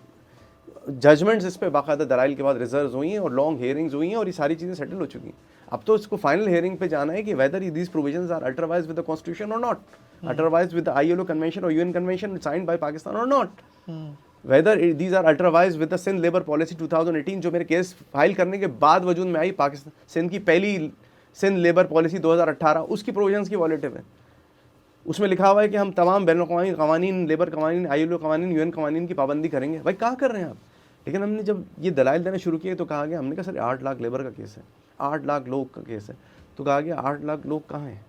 जजमेंट्स इस पर बाकायदा दलाइल के बाद रिजर्व हुई हैं और लॉन्ग हेयरिंग्स हुई हैं, और ये सारी चीज़ें सेटल हो चुकी हैं। अब तो इसको फाइनल हेयरिंग पे जाना है कि whether these provisions are ultra vires with the constitution or not, ultra vires with the ILO convention or UN convention signed by Pakistan or not, whether these are ultra vires with the Sindh labour policy 2018 जो मेरे case file करने के बाद वजूद में आई, पाकिस्तान सिंध की पहली Sindh labour policy 2018, उसकी प्रोविजंस की वॉलेटिव है। उसमें लिखा हुआ है कि हम तमाम बैनुल-अक़वामी कवानीन, लेबर कवानीन, ILO कवानीन, UN कवानीन की पाबंदी करेंगे। भाई कहाँ कर रहे हैं आप? लेकिन हमने जब ये दलाइल देना शुरू किए तो कहा गया, हमने कहा सर 8 लाख लेबर का केस है, 8 लाख लोग का केस है, तो कहा गया 8 लाख लोग कहाँ हैं,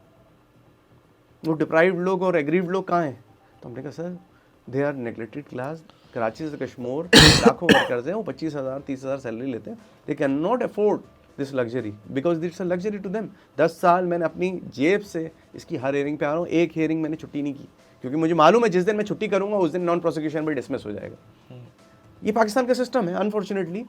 वो डिप्राइव्ड लोग और एग्रीव्ड लोग कहाँ हैं? तो हमने कहा sir they are neglected class, Karachi से कश्मीर लाखों वर्कर्स हैं, वो 25,000-30,000 सैलरी लेते हैं, they can not afford this luxury because it's a luxury to them. 10 साल मैंने अपनी जेब से इसकी हर हेयरिंग पे आ रहा हूँ, एक हेयरिंग मैंने छुट्टी नहीं की, क्योंकि मुझे मालूम है जिस दिन मैं छुट्टी करूँगा उस दिन नॉन प्रोसिक्यूशन भी डिसमिस हो जाएगा। ये पाकिस्तान का सिस्टम है, अनफॉर्चुनेटली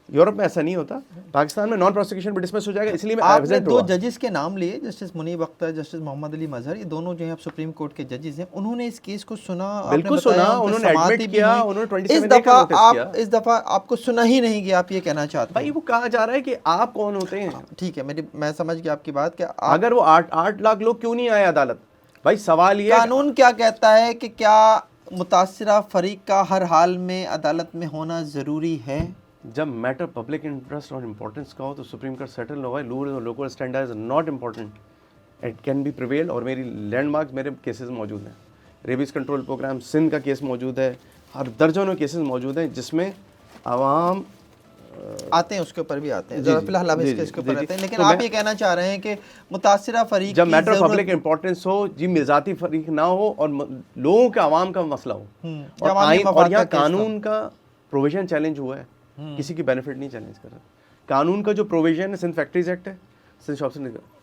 यूरोप में ऐसा नहीं होता, पाकिस्तान में नॉन प्रोसिक्यूशन भी डिसमिस हो जाएगा। इसलिए मैं आपने 2 जजेस के नाम लिए, जस्टिस मुनीब अख्तर, जस्टिस मोहम्मद अली मजहर, ये दोनों जो हैं अब सुप्रीम कोर्ट के जजेस हैं, उन्होंने इस केस को सुना, बिल्कुल सुना, उन्होंने एडमिट किया, उन्होंने 27 इस दफा आपको सुना ही नहीं गया, आप ये कहना चाहते हैं? भाई वो कहा जा रहा है कि आप कौन होते हैं? ठीक है, मैं समझ गया आपकी बात। क्या अगर वो 8 लाख लोग क्यों नहीं आए अदालत? भाई सवाल ये, कानून क्या कहता है कि क्या मुतासिरा फरीक का हर हाल में अदालत में होना ज़रूरी है? जब मैटर पब्लिक इंटरेस्ट और इम्पोर्टेंस का हो तो सुप्रीम कोर्ट सेटल होगा। Local standard is not important, it can be prevail. और मेरी लैंडमार्क मेरे केसेस मौजूद हैं, रेबीज़ कंट्रोल प्रोग्राम सिंध का केस मौजूद है, हर दर्जनों केसेस मौजूद हैं जिसमें आवाम आते हैं, उसके ऊपर भी आते हैं, जरा फिलहाल हम इसके ऊपर रहते हैं। लेकिन तो आप ये कहना चाह रहे हैं कि मुतासिरा फरीक जब मैटर ऑफ पब्लिक इंपॉर्टेंस हो जी, मिजाती फरीक ना हो और लोगों के आवाम का मसला हो, और आइन और यहाँ कानून का प्रोविजन चैलेंज हुआ है, किसी की बेनिफिट नहीं चैलेंज कर रहा। कानून का जो प्रोविजन है, सिंध फैक्ट्रीज एक्ट है, सिंध शॉप्स,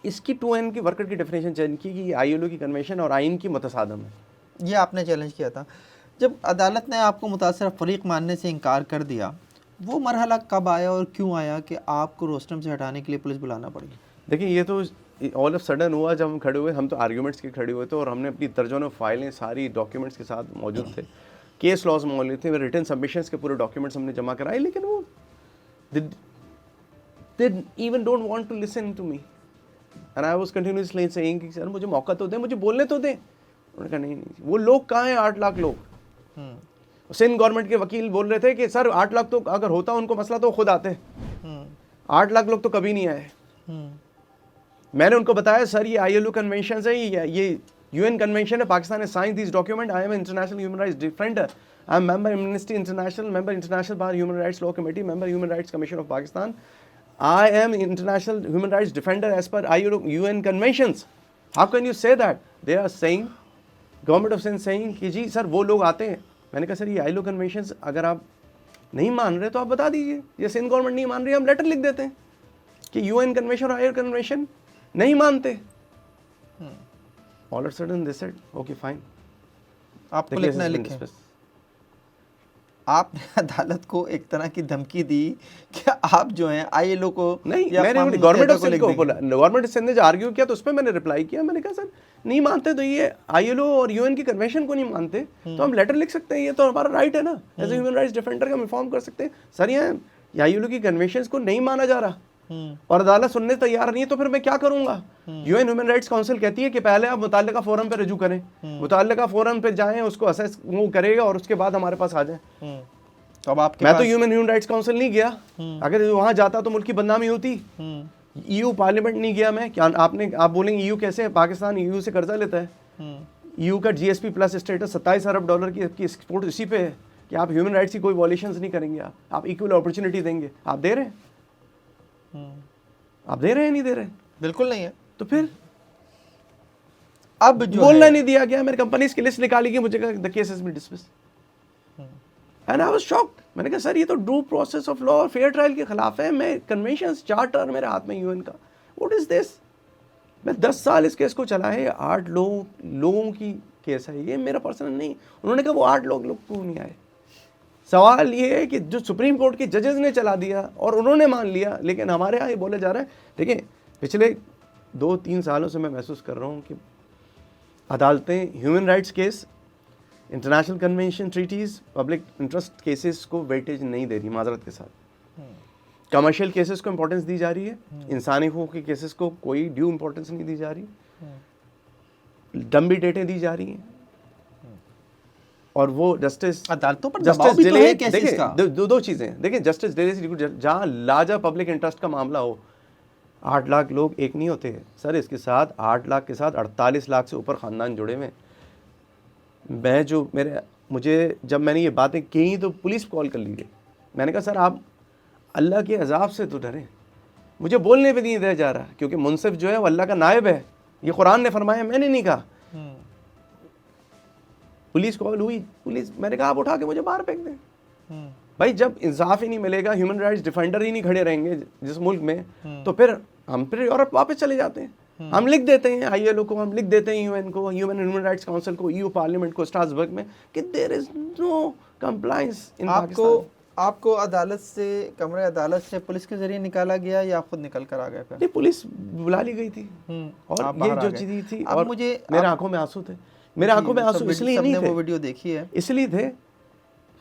इसकी 2N की वर्कर की डेफिनेशन चेंज की कि ILO की कन्वेंशन और आइन की मुतसादम है। ये आपने चैलेंज किया था। जब अदालत ने आपको मुतासिरा फरीक मानने से इनकार कर दिया, वो मरहला कब आया और क्यों आया कि आपको रोस्टम से हटाने के लिए पुलिस बुलाना पड़ी? देखिए, ये तो ऑल ऑफ सडन हुआ जब हम खड़े हुए। हम तो आर्ग्यूमेंट्स के खड़े हुए थे और हमने अपनी दर्जनों फाइलें सारी डॉक्यूमेंट्स के साथ मौजूद थे, केस लॉज मौजूद थे, रिटन सबमिशंस के पूरे डॉक्यूमेंट्स हमने जमा कराए, लेकिन वो they even don't want to listen to me and I was continuously saying कि सर मुझे मौका तो दें, मुझे बोलने तो दें। उन्होंने कहा नहीं, वो लोग कहाँ हैं? 8 लाख लोग। सिंध गवर्नमेंट के वकील बोल रहे थे कि सर 8 लाख तो अगर होता उनको मसला तो खुद आते, 8 लाख लोग तो कभी नहीं आए। मैंने उनको बताया सर ये ILO कन्वेंशन है, ये UN कन्वेंशन है, पाकिस्तान ने sign this document, I am international human rights defender, I am member Amnesty International, member international bar human rights law committee, member human rights commission of Pakistan, I am international human rights defender as per ILO UN conventions. How can you say that? They are saying, government of Sindh saying कि जी sir वो लोग आते हैं। मैंने कहा sir ये ILO conventions अगर आप नहीं मान रहे तो आप बता दीजिए, ये सिंध गवर्नमेंट नहीं मान रही, हम लेटर लिख देते हैं कि UN convention और ILO convention नहीं मानते। All of a sudden they said, okay fine. आपको लिखना लिखें। आपने अदालत को एक तरह की धमकी दी कि आप जो हैं ILO को नहीं, मैंने गवर्नमेंट ऑफ सिंध को बोला, गवर्नमेंट ऑफ सिंध ने जो आर्ग्यू किया तो उस पर मैंने रिप्लाई किया, मैंने कहा सर नहीं मानते तो ये ILO और UN की कन्वेंशन को नहीं मानते तो हम लेटर लिख सकते हैं, ये तो हमारा राइट है ना, as a human rights defender हम इन्फॉर्म कर सकते हैं सर यहाँ ILO की कन्वेंशन को नहीं माना जा रहा और अदालत सुनने तैयार नहीं है, तो फिर मैं क्या करूंगा? UN ह्यूमन राइट्स काउंसिल कहती है कि पहले आप मुताल्लिका फोरम पे रजू करें, मुताल्लिका फोरम पे जाएं, उसको असेस वो करेगा और उसके बाद हमारे पास आ जाए। तो अब आपके मैं तो ह्यूमन राइट्स काउंसिल नहीं गया, अगर वहां जाता तो मुल्क की बदनामी होती। EU पार्लियामेंट नहीं गया मैं, क्या आप बोलेंगे EU कैसे? पाकिस्तान EU से कर्जा लेता है, EU का GSP प्लस स्टेटस $27 अरब की एक्सपोर्ट इसी पे है कि आप ह्यूमन राइट्स की कोई वॉल्यूशंस नहीं करेंगे, आप इक्वल अपॉर्चुनिटी देंगे। आप दे रहे हैं? आप दे रहे हैं? नहीं दे रहे? बिल्कुल नहीं है। तो फिर अब जो बोलना नहीं दिया गया, मेरी कंपनीज की लिस्ट निकाली गई, मुझे the case has been dismissed and I was shocked. मैंने कहा सर ये तो ड्यू प्रोसेस ऑफ लॉ और फेयर ट्रायल के खिलाफ है, मैं कन्वेंशन चार्टर मेरे हाथ में UN का, व्हाट इज दिस? मैं 10 साल इस केस को चलाए, 8 लोगों की केस है, ये मेरा पर्सनल नहीं। उन्होंने कहा वो 8 लोग क्यों नहीं आए? सवाल ये है कि जो सुप्रीम कोर्ट के जजेस ने चला दिया और उन्होंने मान लिया, लेकिन हमारे यहाँ ये बोले जा रहा है। देखिए पिछले 2-3 सालों से मैं महसूस कर रहा हूँ कि अदालतें human rights case, international convention, treaties, public interest cases को वेटेज नहीं दे रही माजरत के साथ। कमर्शियल केसेस को इंपॉर्टेंस दी जा रही है, इंसानी हकूक़ के केसेस को कोई ड्यू इंपॉर्टेंस नहीं दी जा रही, डम्बी डेटें दी जा रही हैं और वो जस्टिस अदालतों पर दबाव भी तो है केसेस का। दो चीज़ें देखिए, जस्टिस डिले जहाँ लार्जर पब्लिक इंटरेस्ट का मामला हो, 8 लाख लोग एक नहीं होते सर, इसके साथ 8 लाख के साथ 48 लाख से ऊपर ख़ानदान जुड़े हुए। मुझे जब मैंने ये बातें कही तो पुलिस कॉल कर ली गई। मैंने कहा सर आप अल्लाह के अजाब से तो डरें, मुझे बोलने पे नहीं दिया जा रहा क्योंकि मुनसिफ जो है वो अल्लाह का नायब है, ये कुरान ने फरमाया, मैंने नहीं कहा। पुलिस कॉल हुई, पुलिस, मैंने कहा आप उठा के मुझे बाहर फेंक दें। भाई जब इंसाफ ही नहीं मिलेगा, ह्यूमन राइट्स डिफेंडर ही नहीं खड़े रहेंगे जिस मुल्क में, तो फिर हम यूरोप वापस चले जाते हैं। हम लिख देते हैं ILO को, हम लिख देते हैं UN को, ह्यूमन राइट्स काउंसिल को, EU पार्लियामेंट को, स्ट्रासबर्ग में कि देयर इज नो कंप्लायंस इन पाकिस्तान। आपको अदालत से, कमरे अदालत से पुलिस के जरिए निकाला गया या खुद निकल कर आ गए? नहीं, पुलिस बुला ली गई थी और ये जो चीज़ थी, और मुझे मेरे आंखों में आंसू थे। मेरे आंखों में आंसू इसलिए नहीं थे, वो वीडियो देखी है, इसलिए थे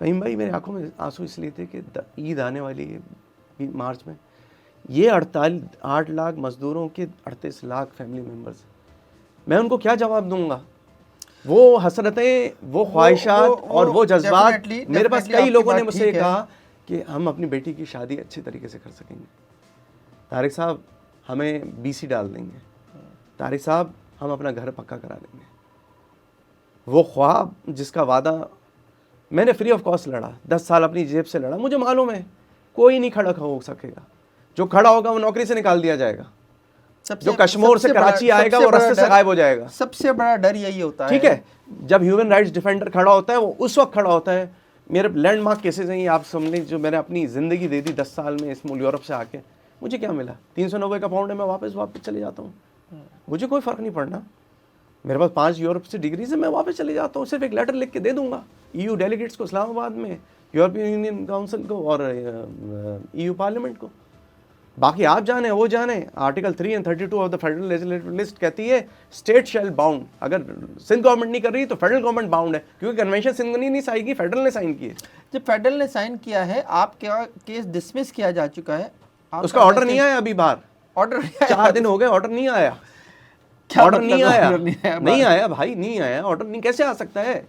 फहीम भाई, मेरे आंखों में आंसू इसलिए थे कि ईद आने वाली है मार्च में, ये 8 लाख मजदूरों के 38 लाख फैमिली मेम्बर्स, मैं उनको क्या जवाब दूंगा? वो हसरतें, वो ख्वाहिशात और वो जज्बात, मेरे पास कई लोगों ने मुझसे कहा कि हम अपनी बेटी की शादी अच्छे तरीके से कर सकेंगे, तारिक साहब हमें BC डाल देंगे, तारिक साहब हम अपना घर पक्का करा देंगे। वो ख्वाब जिसका वादा मैंने फ्री ऑफ कॉस्ट लड़ा, 10 साल अपनी जेब से लड़ा, मुझे मालूम है कोई नहीं खड़ा हो सकेगा। जो खड़ा होगा वो नौकरी से निकाल दिया जाएगा। जो कश्मीर से कराची आएगा वो रास्ते से गायब हो जाएगा। सबसे बड़ा डर यही होता है। ठीक है, जब ह्यूमन राइट्स डिफेंडर खड़ा होता है वो उस वक्त खड़ा होता है। मेरे लैंडमार्क केसेस हैं, आप समझ लें, जो मैंने अपनी ज़िंदगी दे दी 10 साल में इस मुल्क यूरोप से आके, मुझे क्या मिला? 390 का पाउंड है, मैं वापस चले जाता हूँ, मुझे कोई फ़र्क नहीं पड़ना। मेरे पास 5 यूरोप से डिग्री से मैं वापस चले जाता हूँ, सिर्फ एक लेटर लिख के दे दूंगा EU डेलीगेट्स को इस्लामाबाद में, यूरोपियन यूनियन काउंसिल को और EU पार्लियामेंट को। बाकी आप जाने वो जाने। आर्टिकल 3 और 32 of the federal legislative list कहती है स्टेट शेल बाउंड। अगर सिंध गवर्नमेंट नहीं कर रही तो फेडरल गवर्नमेंट बाउंड है, क्योंकि कन्वेंशन सिंध ने नहीं साइन की, फेडरल ने साइन की है। जब फेडरल ने साइन किया है, आपका केस डिसमिस किया जा चुका है, उसका ऑर्डर नहीं आया अभी बाहर, ऑर्डर 4 दिन हो गए, ऑर्डर नहीं आया। ऑर्डर नहीं आया, नहीं आया भाई, नहीं आया ऑर्डर। नहीं कैसे आ सकता है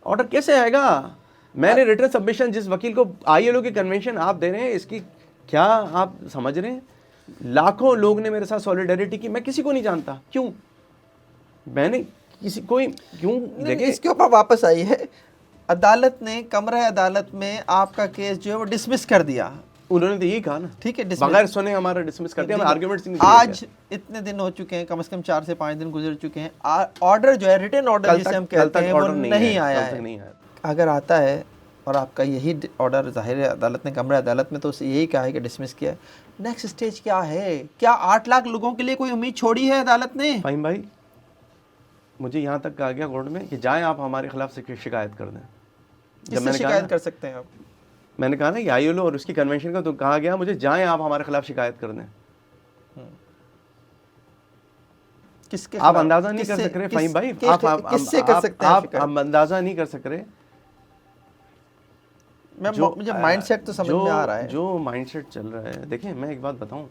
ऑर्डर? कैसे आएगा? मैंने रिटर्न सबमिशन जिस वकील को ILO की कन्वेंशन आप दे रहे हैं, इसकी क्या आप समझ रहे हैं? लाखों लोग ने मेरे साथ सॉलिडेरिटी की, मैं किसी को नहीं जानता। क्यों? मैंने किसी कोई क्यों? देखिए इसके ऊपर वापस आई है, अदालत ने, कमरा अदालत में आपका केस जो है वो डिसमिस कर दिया। उन्होंने तो यही कहा ना, ठीक है, बगैर सुने हमारा डिसमिस कर दिया। मैं आर्गुमेंट्स नहीं आज इतने दिन हो चुके हैं, कम से कम 4 से 5 दिन गुजर चुके हैं, ऑर्डर जो है रिटन ऑर्डर जिसे हम कहते हैं वो नहीं आया है। अगर आता है और आपका यही ऑर्डर, जाहिर है अदालत ने, कमरा अदालत में तो उसे यही कहा है कि डिसमिस किया है, नेक्स्ट स्टेज क्या है? क्या 8 लाख लोगों के लिए कोई उम्मीद छोड़ी है अदालत ने? फाहिम भाई, मुझे यहाँ तक कहा गया कोर्ट में कि जाएं आप हमारे खिलाफ शिकायत कर दें। जब मैंने शिकायत कर सकते हैं आप, मैंने कहा ना कि ILO और उसकी कन्वेंशन का, तो कहा गया मुझे जाएं आप हमारे खिलाफ शिकायत कर दें। किसके? आप अंदाजा नहीं कर सक रहे फाहिम भाई, किससे कर सकते हैं आप अंदाजा नहीं कर सक रहे। मुझे माइंडसेट तो समझ में आ रहा है, जो माइंडसेट चल रहा है। देखिए मैं एक बात बताऊं,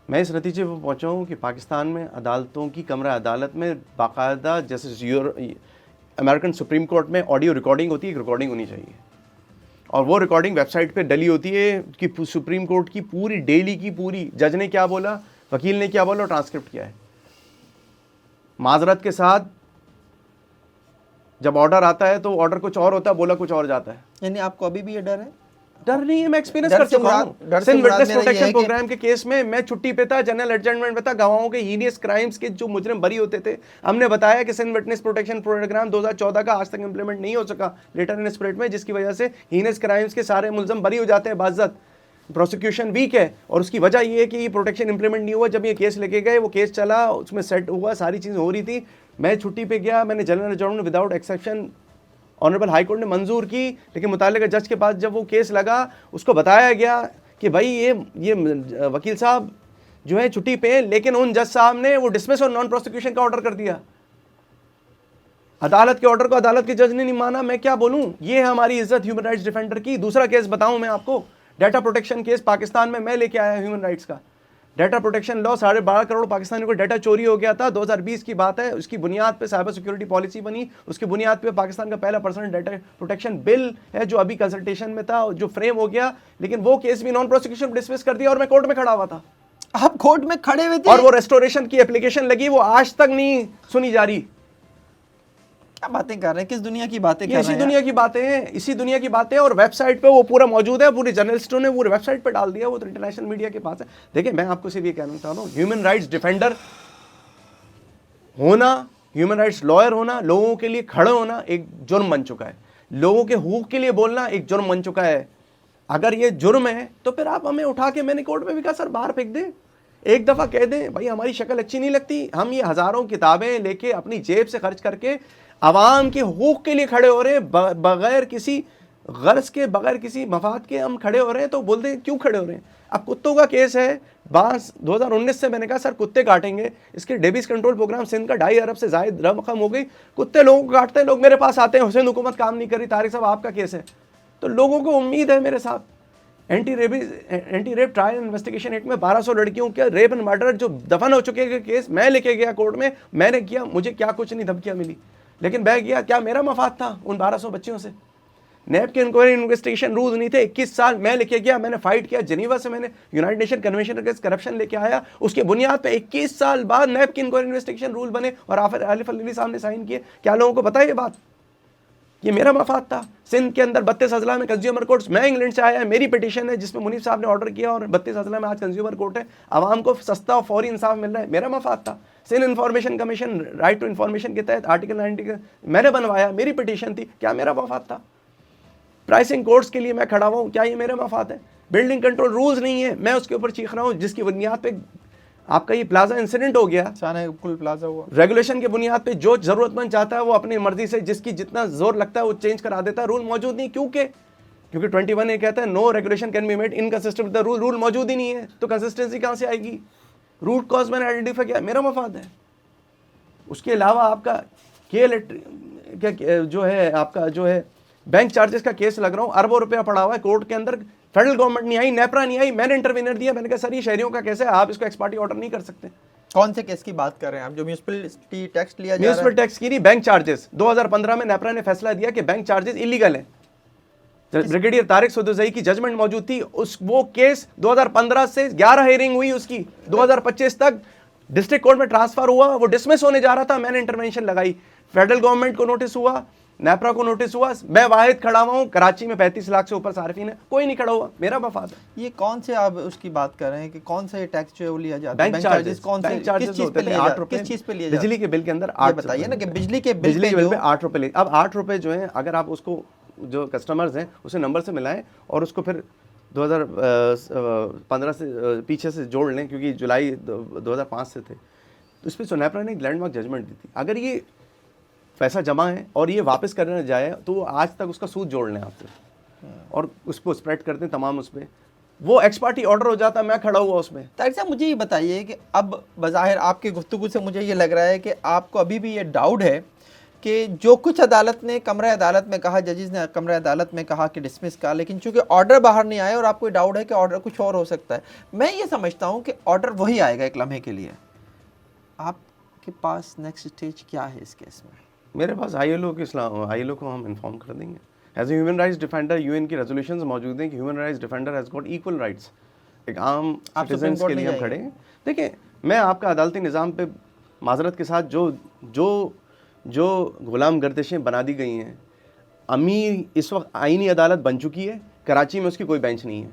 मैं इस नतीजे पर पहुंचा हूं कि पाकिस्तान में अदालतों की, कमरा अदालत में बाकायदा, जैसे अमेरिकन सुप्रीम कोर्ट में ऑडियो रिकॉर्डिंग होती है, एक रिकॉर्डिंग होनी चाहिए, और वो रिकॉर्डिंग वेबसाइट पे डली होती है कि सुप्रीम कोर्ट की पूरी डेली की पूरी, जज ने क्या बोला, वकील ने क्या बोला, ट्रांसक्रिप्ट क्या है। माजरत के साथ जब ऑर्डर आता है तो ऑर्डर कुछ और होता है, बोला कुछ और जाता है। यानी आपको अभी भी ये डर है? डर नहीं है, मैं एक्सपीरियंस कर चुका हूं। सिंध विटनेस प्रोटेक्शन प्रोग्राम के केस में मैं छुट्टी पे था, जनरल एडजमेंट में था, गवाहों के हीनियस क्राइम्स के जो मुजरिम बरी होते थे, हमने बताया कि सिंध विटनेस प्रोटेक्शन प्रोग्राम 2014 का आज तक इंप्लीमेंट नहीं हो सका लेटर इन स्पिरिट में, जिसकी वजह से हीनियस क्राइम्स के सारे मुलजम बरी हो जाते हैं बाज़त, प्रोसिक्यूशन वीक है। और उसकी वजह ये है कि ये प्रोटेक्शन इंप्लीमेंट नहीं हुआ। जब ये केस लेके गए, वो केस चला, उसमें सेट हुआ, सारी चीज़ें हो रही थी, मैं छुट्टी पे गया, मैंने general adjournment without exception honourable high court ने मंजूर की, लेकिन मुतालिका जज के पास जब वो केस लगा, उसको बताया गया कि भाई ये वकील साहब जो है छुट्टी पे, लेकिन उन जज साहब ने वो डिसमिस और नॉन प्रोसिक्यूशन का ऑर्डर कर दिया। अदालत के ऑर्डर को अदालत के जज ने नहीं माना। मैं क्या बोलूं, ये है हमारी इज्जत ह्यूमन राइट्स डिफेंडर की। दूसरा केस बताऊं मैं आपको, डाटा प्रोटेक्शन केस पाकिस्तान में मैं लेके आया ह्यूमन राइट्स का। डाटा प्रोटेक्शन लॉ, 12.5 करोड़ पाकिस्तानियों को डाटा चोरी हो गया था, 2020 की बात है। उसकी बुनियाद पे साइबर सिक्योरिटी पॉलिसी बनी, उसकी बुनियाद पे पाकिस्तान का पहला पर्सनल डाटा प्रोटेक्शन बिल है जो अभी कंसल्टेशन में था, जो फ्रेम हो गया, लेकिन वो केस भी नॉन प्रोसिक्यूशन डिसमिस कर दिया और मैं कोर्ट में खड़ा हुआ था। आप कोर्ट में खड़े हुए थे? और वो रेस्टोरेशन की एप्लीकेशन लगी, वो आज तक नहीं सुनी जा रही। क्या बातें कर रहे हैं, किस दुनिया की बातें कर रहे हैं? इसी दुनिया की बातें हैं, इसी दुनिया की बातें। और वेबसाइट पे वो पूरा मौजूद है, पूरे जर्नलिस्टों ने पूरे वेबसाइट पे डाल दिया, वो तो इंटरनेशनल मीडिया के पास है। देखिए मैं आपको सिर्फ ये कहना चाहता हूँ, ह्यूमन राइट्स डिफेंडर होना, ह्यूमन राइट्स लॉयर होना, लोगों के लिए खड़े होना एक जुर्म बन चुका है। लोगों के हुकूक के लिए बोलना एक जुर्म बन चुका है। अगर ये जुर्म है तो फिर आप हमें उठा के, मैंने कोर्ट में भी कहा सर बाहर फेंक दें, एक दफ़ा कह दें भाई हमारी शक्ल अच्छी नहीं लगती, हम ये हज़ारों किताबें लेके अपनी जेब से खर्च करके आवाम के हुकूक के लिए खड़े हो रहे हैं, बगैर किसी गर्ज के, बगैर किसी मफाद के हम खड़े हो रहे हैं। तो बोलते हैं क्यों खड़े हो रहे हैं? अब कुत्तों का केस है, 2019 से मैंने कहा सर कुत्ते काटेंगे, इसके डेबिस कंट्रोल प्रोग्राम सिंध का 2.5 अरब से ज़ायद रकम हो गई, कुत्ते लोगों को काटते हैं, लोग मेरे पास आते हैं, हुसैन हुकूमत काम नहीं करी, तारिक साहब आपका केस है। तो लोगों को उम्मीद है मेरे साथ। Anti rape trial investigation act में 1200 लड़कियों के रेप एंड मर्डर जो दफन हो चुके हैं केस मैं लेके गया कोर्ट में, मैंने किया, मुझे क्या कुछ नहीं धमकियाँ मिली, लेकिन मैं गया, क्या मेरा मफाद था उन 1200 बच्चियों से? नैब के इंक्वायरी इन्वेस्टिगेशन रूल्स नहीं थे, 21 साल मैं लेके गया, मैंने फाइट किया जेनीवा से, मैंने United nation convention against corruption लेके आया, उसके बुनियाद पे 21 साल बाद नैब के इंक्वायरी इन्वेस्टिगेशन रूल बने और आरिफ अलवी साहब ने साइन किए। क्या लोगों को पता है ये बात? ये मेरा मफाद था। सिंध के अंदर 32 अजला में कंज्यूमर कोर्ट्स, मैं इंग्लैंड से आया है, मेरी पिटीशन है जिसमें मुनीफ साहब ने ऑर्डर किया और 32 अजला में आज कंज्यूमर कोर्ट है। आवाम को सस्ता और फौरी इंसाफ मिल रहा है, मेरा मफाद था। Sindh information commission right to information के तहत आर्टिकल 90 का मैंने बनवाया, मेरी पिटीशन थी, क्या मेरा मफाद था? प्राइसिंग कोर्ट्स के लिए मैं खड़ा हुआ हूँ, क्या ये मेरा मफाद है? बिल्डिंग कंट्रोल रूल्स नहीं है, मैं उसके ऊपर चीख रहा हूँ, जिसकी बुनियाद पे आपका ये प्लाजा इंसिडेंट हो गया, कुल प्लाजा हुआ। रेगुलेशन के बुनियाद पे जो जरूरतमंद चाहता है वो अपनी मर्जी से जिसकी जितना जोर लगता है वो चेंज करा देता है। रूल मौजूद नहीं, क्योंकि 21 ये कहता है no regulation can be made inconsistent with the rule. Rule मौजूद ही नहीं है तो कंसिस्टेंसी कहाँ से आएगी? रूट कॉज मैंने आइडेंटिफाई किया, मेरा मफाद है। उसके अलावा आपका जो है आपका जो है बैंक चार्जेस का केस लग रहा हूँ, अरबों रुपया पड़ा हुआ है कोर्ट के अंदर, फेडरल गवर्नमेंट नहीं आई, नेपरा नहीं आई, मैंने इंटरवीनर दिया, मैंने कहा सर ये शहरियों का कैसे है, आप इसको एक्सपार्टी ऑर्डर नहीं कर सकते। कौन से केस की बात कर रहे हैं आप? जो म्यूनिसिपल टैक्स लिया जा रहा है? म्यूनिसिपल टैक्स की नहीं, बैंक चार्जेस। 2015 में नेपरा ने फैसला दिया कि बैंक चार्जेस इलीगल है। ब्रिगेडियर तारिक सदुजई की जजमेंट मौजूद थी, वो केस 2015 से 11 हियरिंग हुई उसकी, 2025 तक डिस्ट्रिक्ट कोर्ट में ट्रांसफर हुआ, वो डिसमिस होने जा रहा था, मैंने इंटरवेंशन लगाई। फेडरल गवर्नमेंट को नोटिस हुआ, नेपरा को नोटिस हुआ, मैं वाहिद खड़ा हुआ हूँ। कराची में 35 लाख से ऊपर सार्फिन है, कोई नहीं खड़ा हुआ, मेरा मफाद है। ये कौन से आप उसकी बात कर रहे हैं कि कौन सा ये टैक्स जो है वो लिया जाता है? बैंक चार्जेस कौन से, किस चीज पे लिया जाता है? किस चीज पे लिया जाता है? बिजली के बिल के अंदर 8 बताइए ना कि बिजली के बिल पे 8 रुपए। अब 8 रुपए जो है, अगर आप उसको जो कस्टमर्स हैं उसे नंबर से मिलाएं और उसको फिर 2015 से पीछे से जोड़ लें, क्योंकि जुलाई 2005 से थे, तो इस पर नेपरा ने एक लैंडमार्क जजमेंट दी थी। अगर ये पैसा जमा है और ये वापस करने जाए तो आज तक उसका सूद जोड़ लें आपसे और उसको स्प्रेड करते हैं तमाम उस पर, वो एक्सपार्टी ऑर्डर हो जाता है, मैं खड़ा हुआ उसमें। तारिक साहब मुझे ये बताइए कि अब बज़ाहिर आपकी गुफ्तगू से मुझे ये लग रहा है कि आपको अभी भी ये डाउट है कि जो कुछ अदालत ने कमरा अदालत में कहा, जजेस ने कमरा अदालत में कहा कि डिसमिस का, लेकिन चूंकि ऑर्डर बाहर नहीं आया और आपको डाउट है कि ऑर्डर कुछ और हो सकता है, मैं ये समझता हूँ कि ऑर्डर वही आएगा एक लम्हे के लिए। आपके पास नेक्स्ट स्टेज क्या है इस केस में? मेरे पास ILO को हम इन्फॉर्म कर देंगे। As a human rights defender UN की रेजोल्यूशंस मौजूद हैं कि human rights defender has got equal rights. एक आम सिटीजन्स के लिए हम खड़े हैं। देखिए, मैं आपका अदालती निज़ाम पे माजरत के साथ जो गुलाम गर्दिशें बना दी गई हैं, अमीर इस वक्त आईनी अदालत बन चुकी है, कराची में उसकी कोई बेंच नहीं है,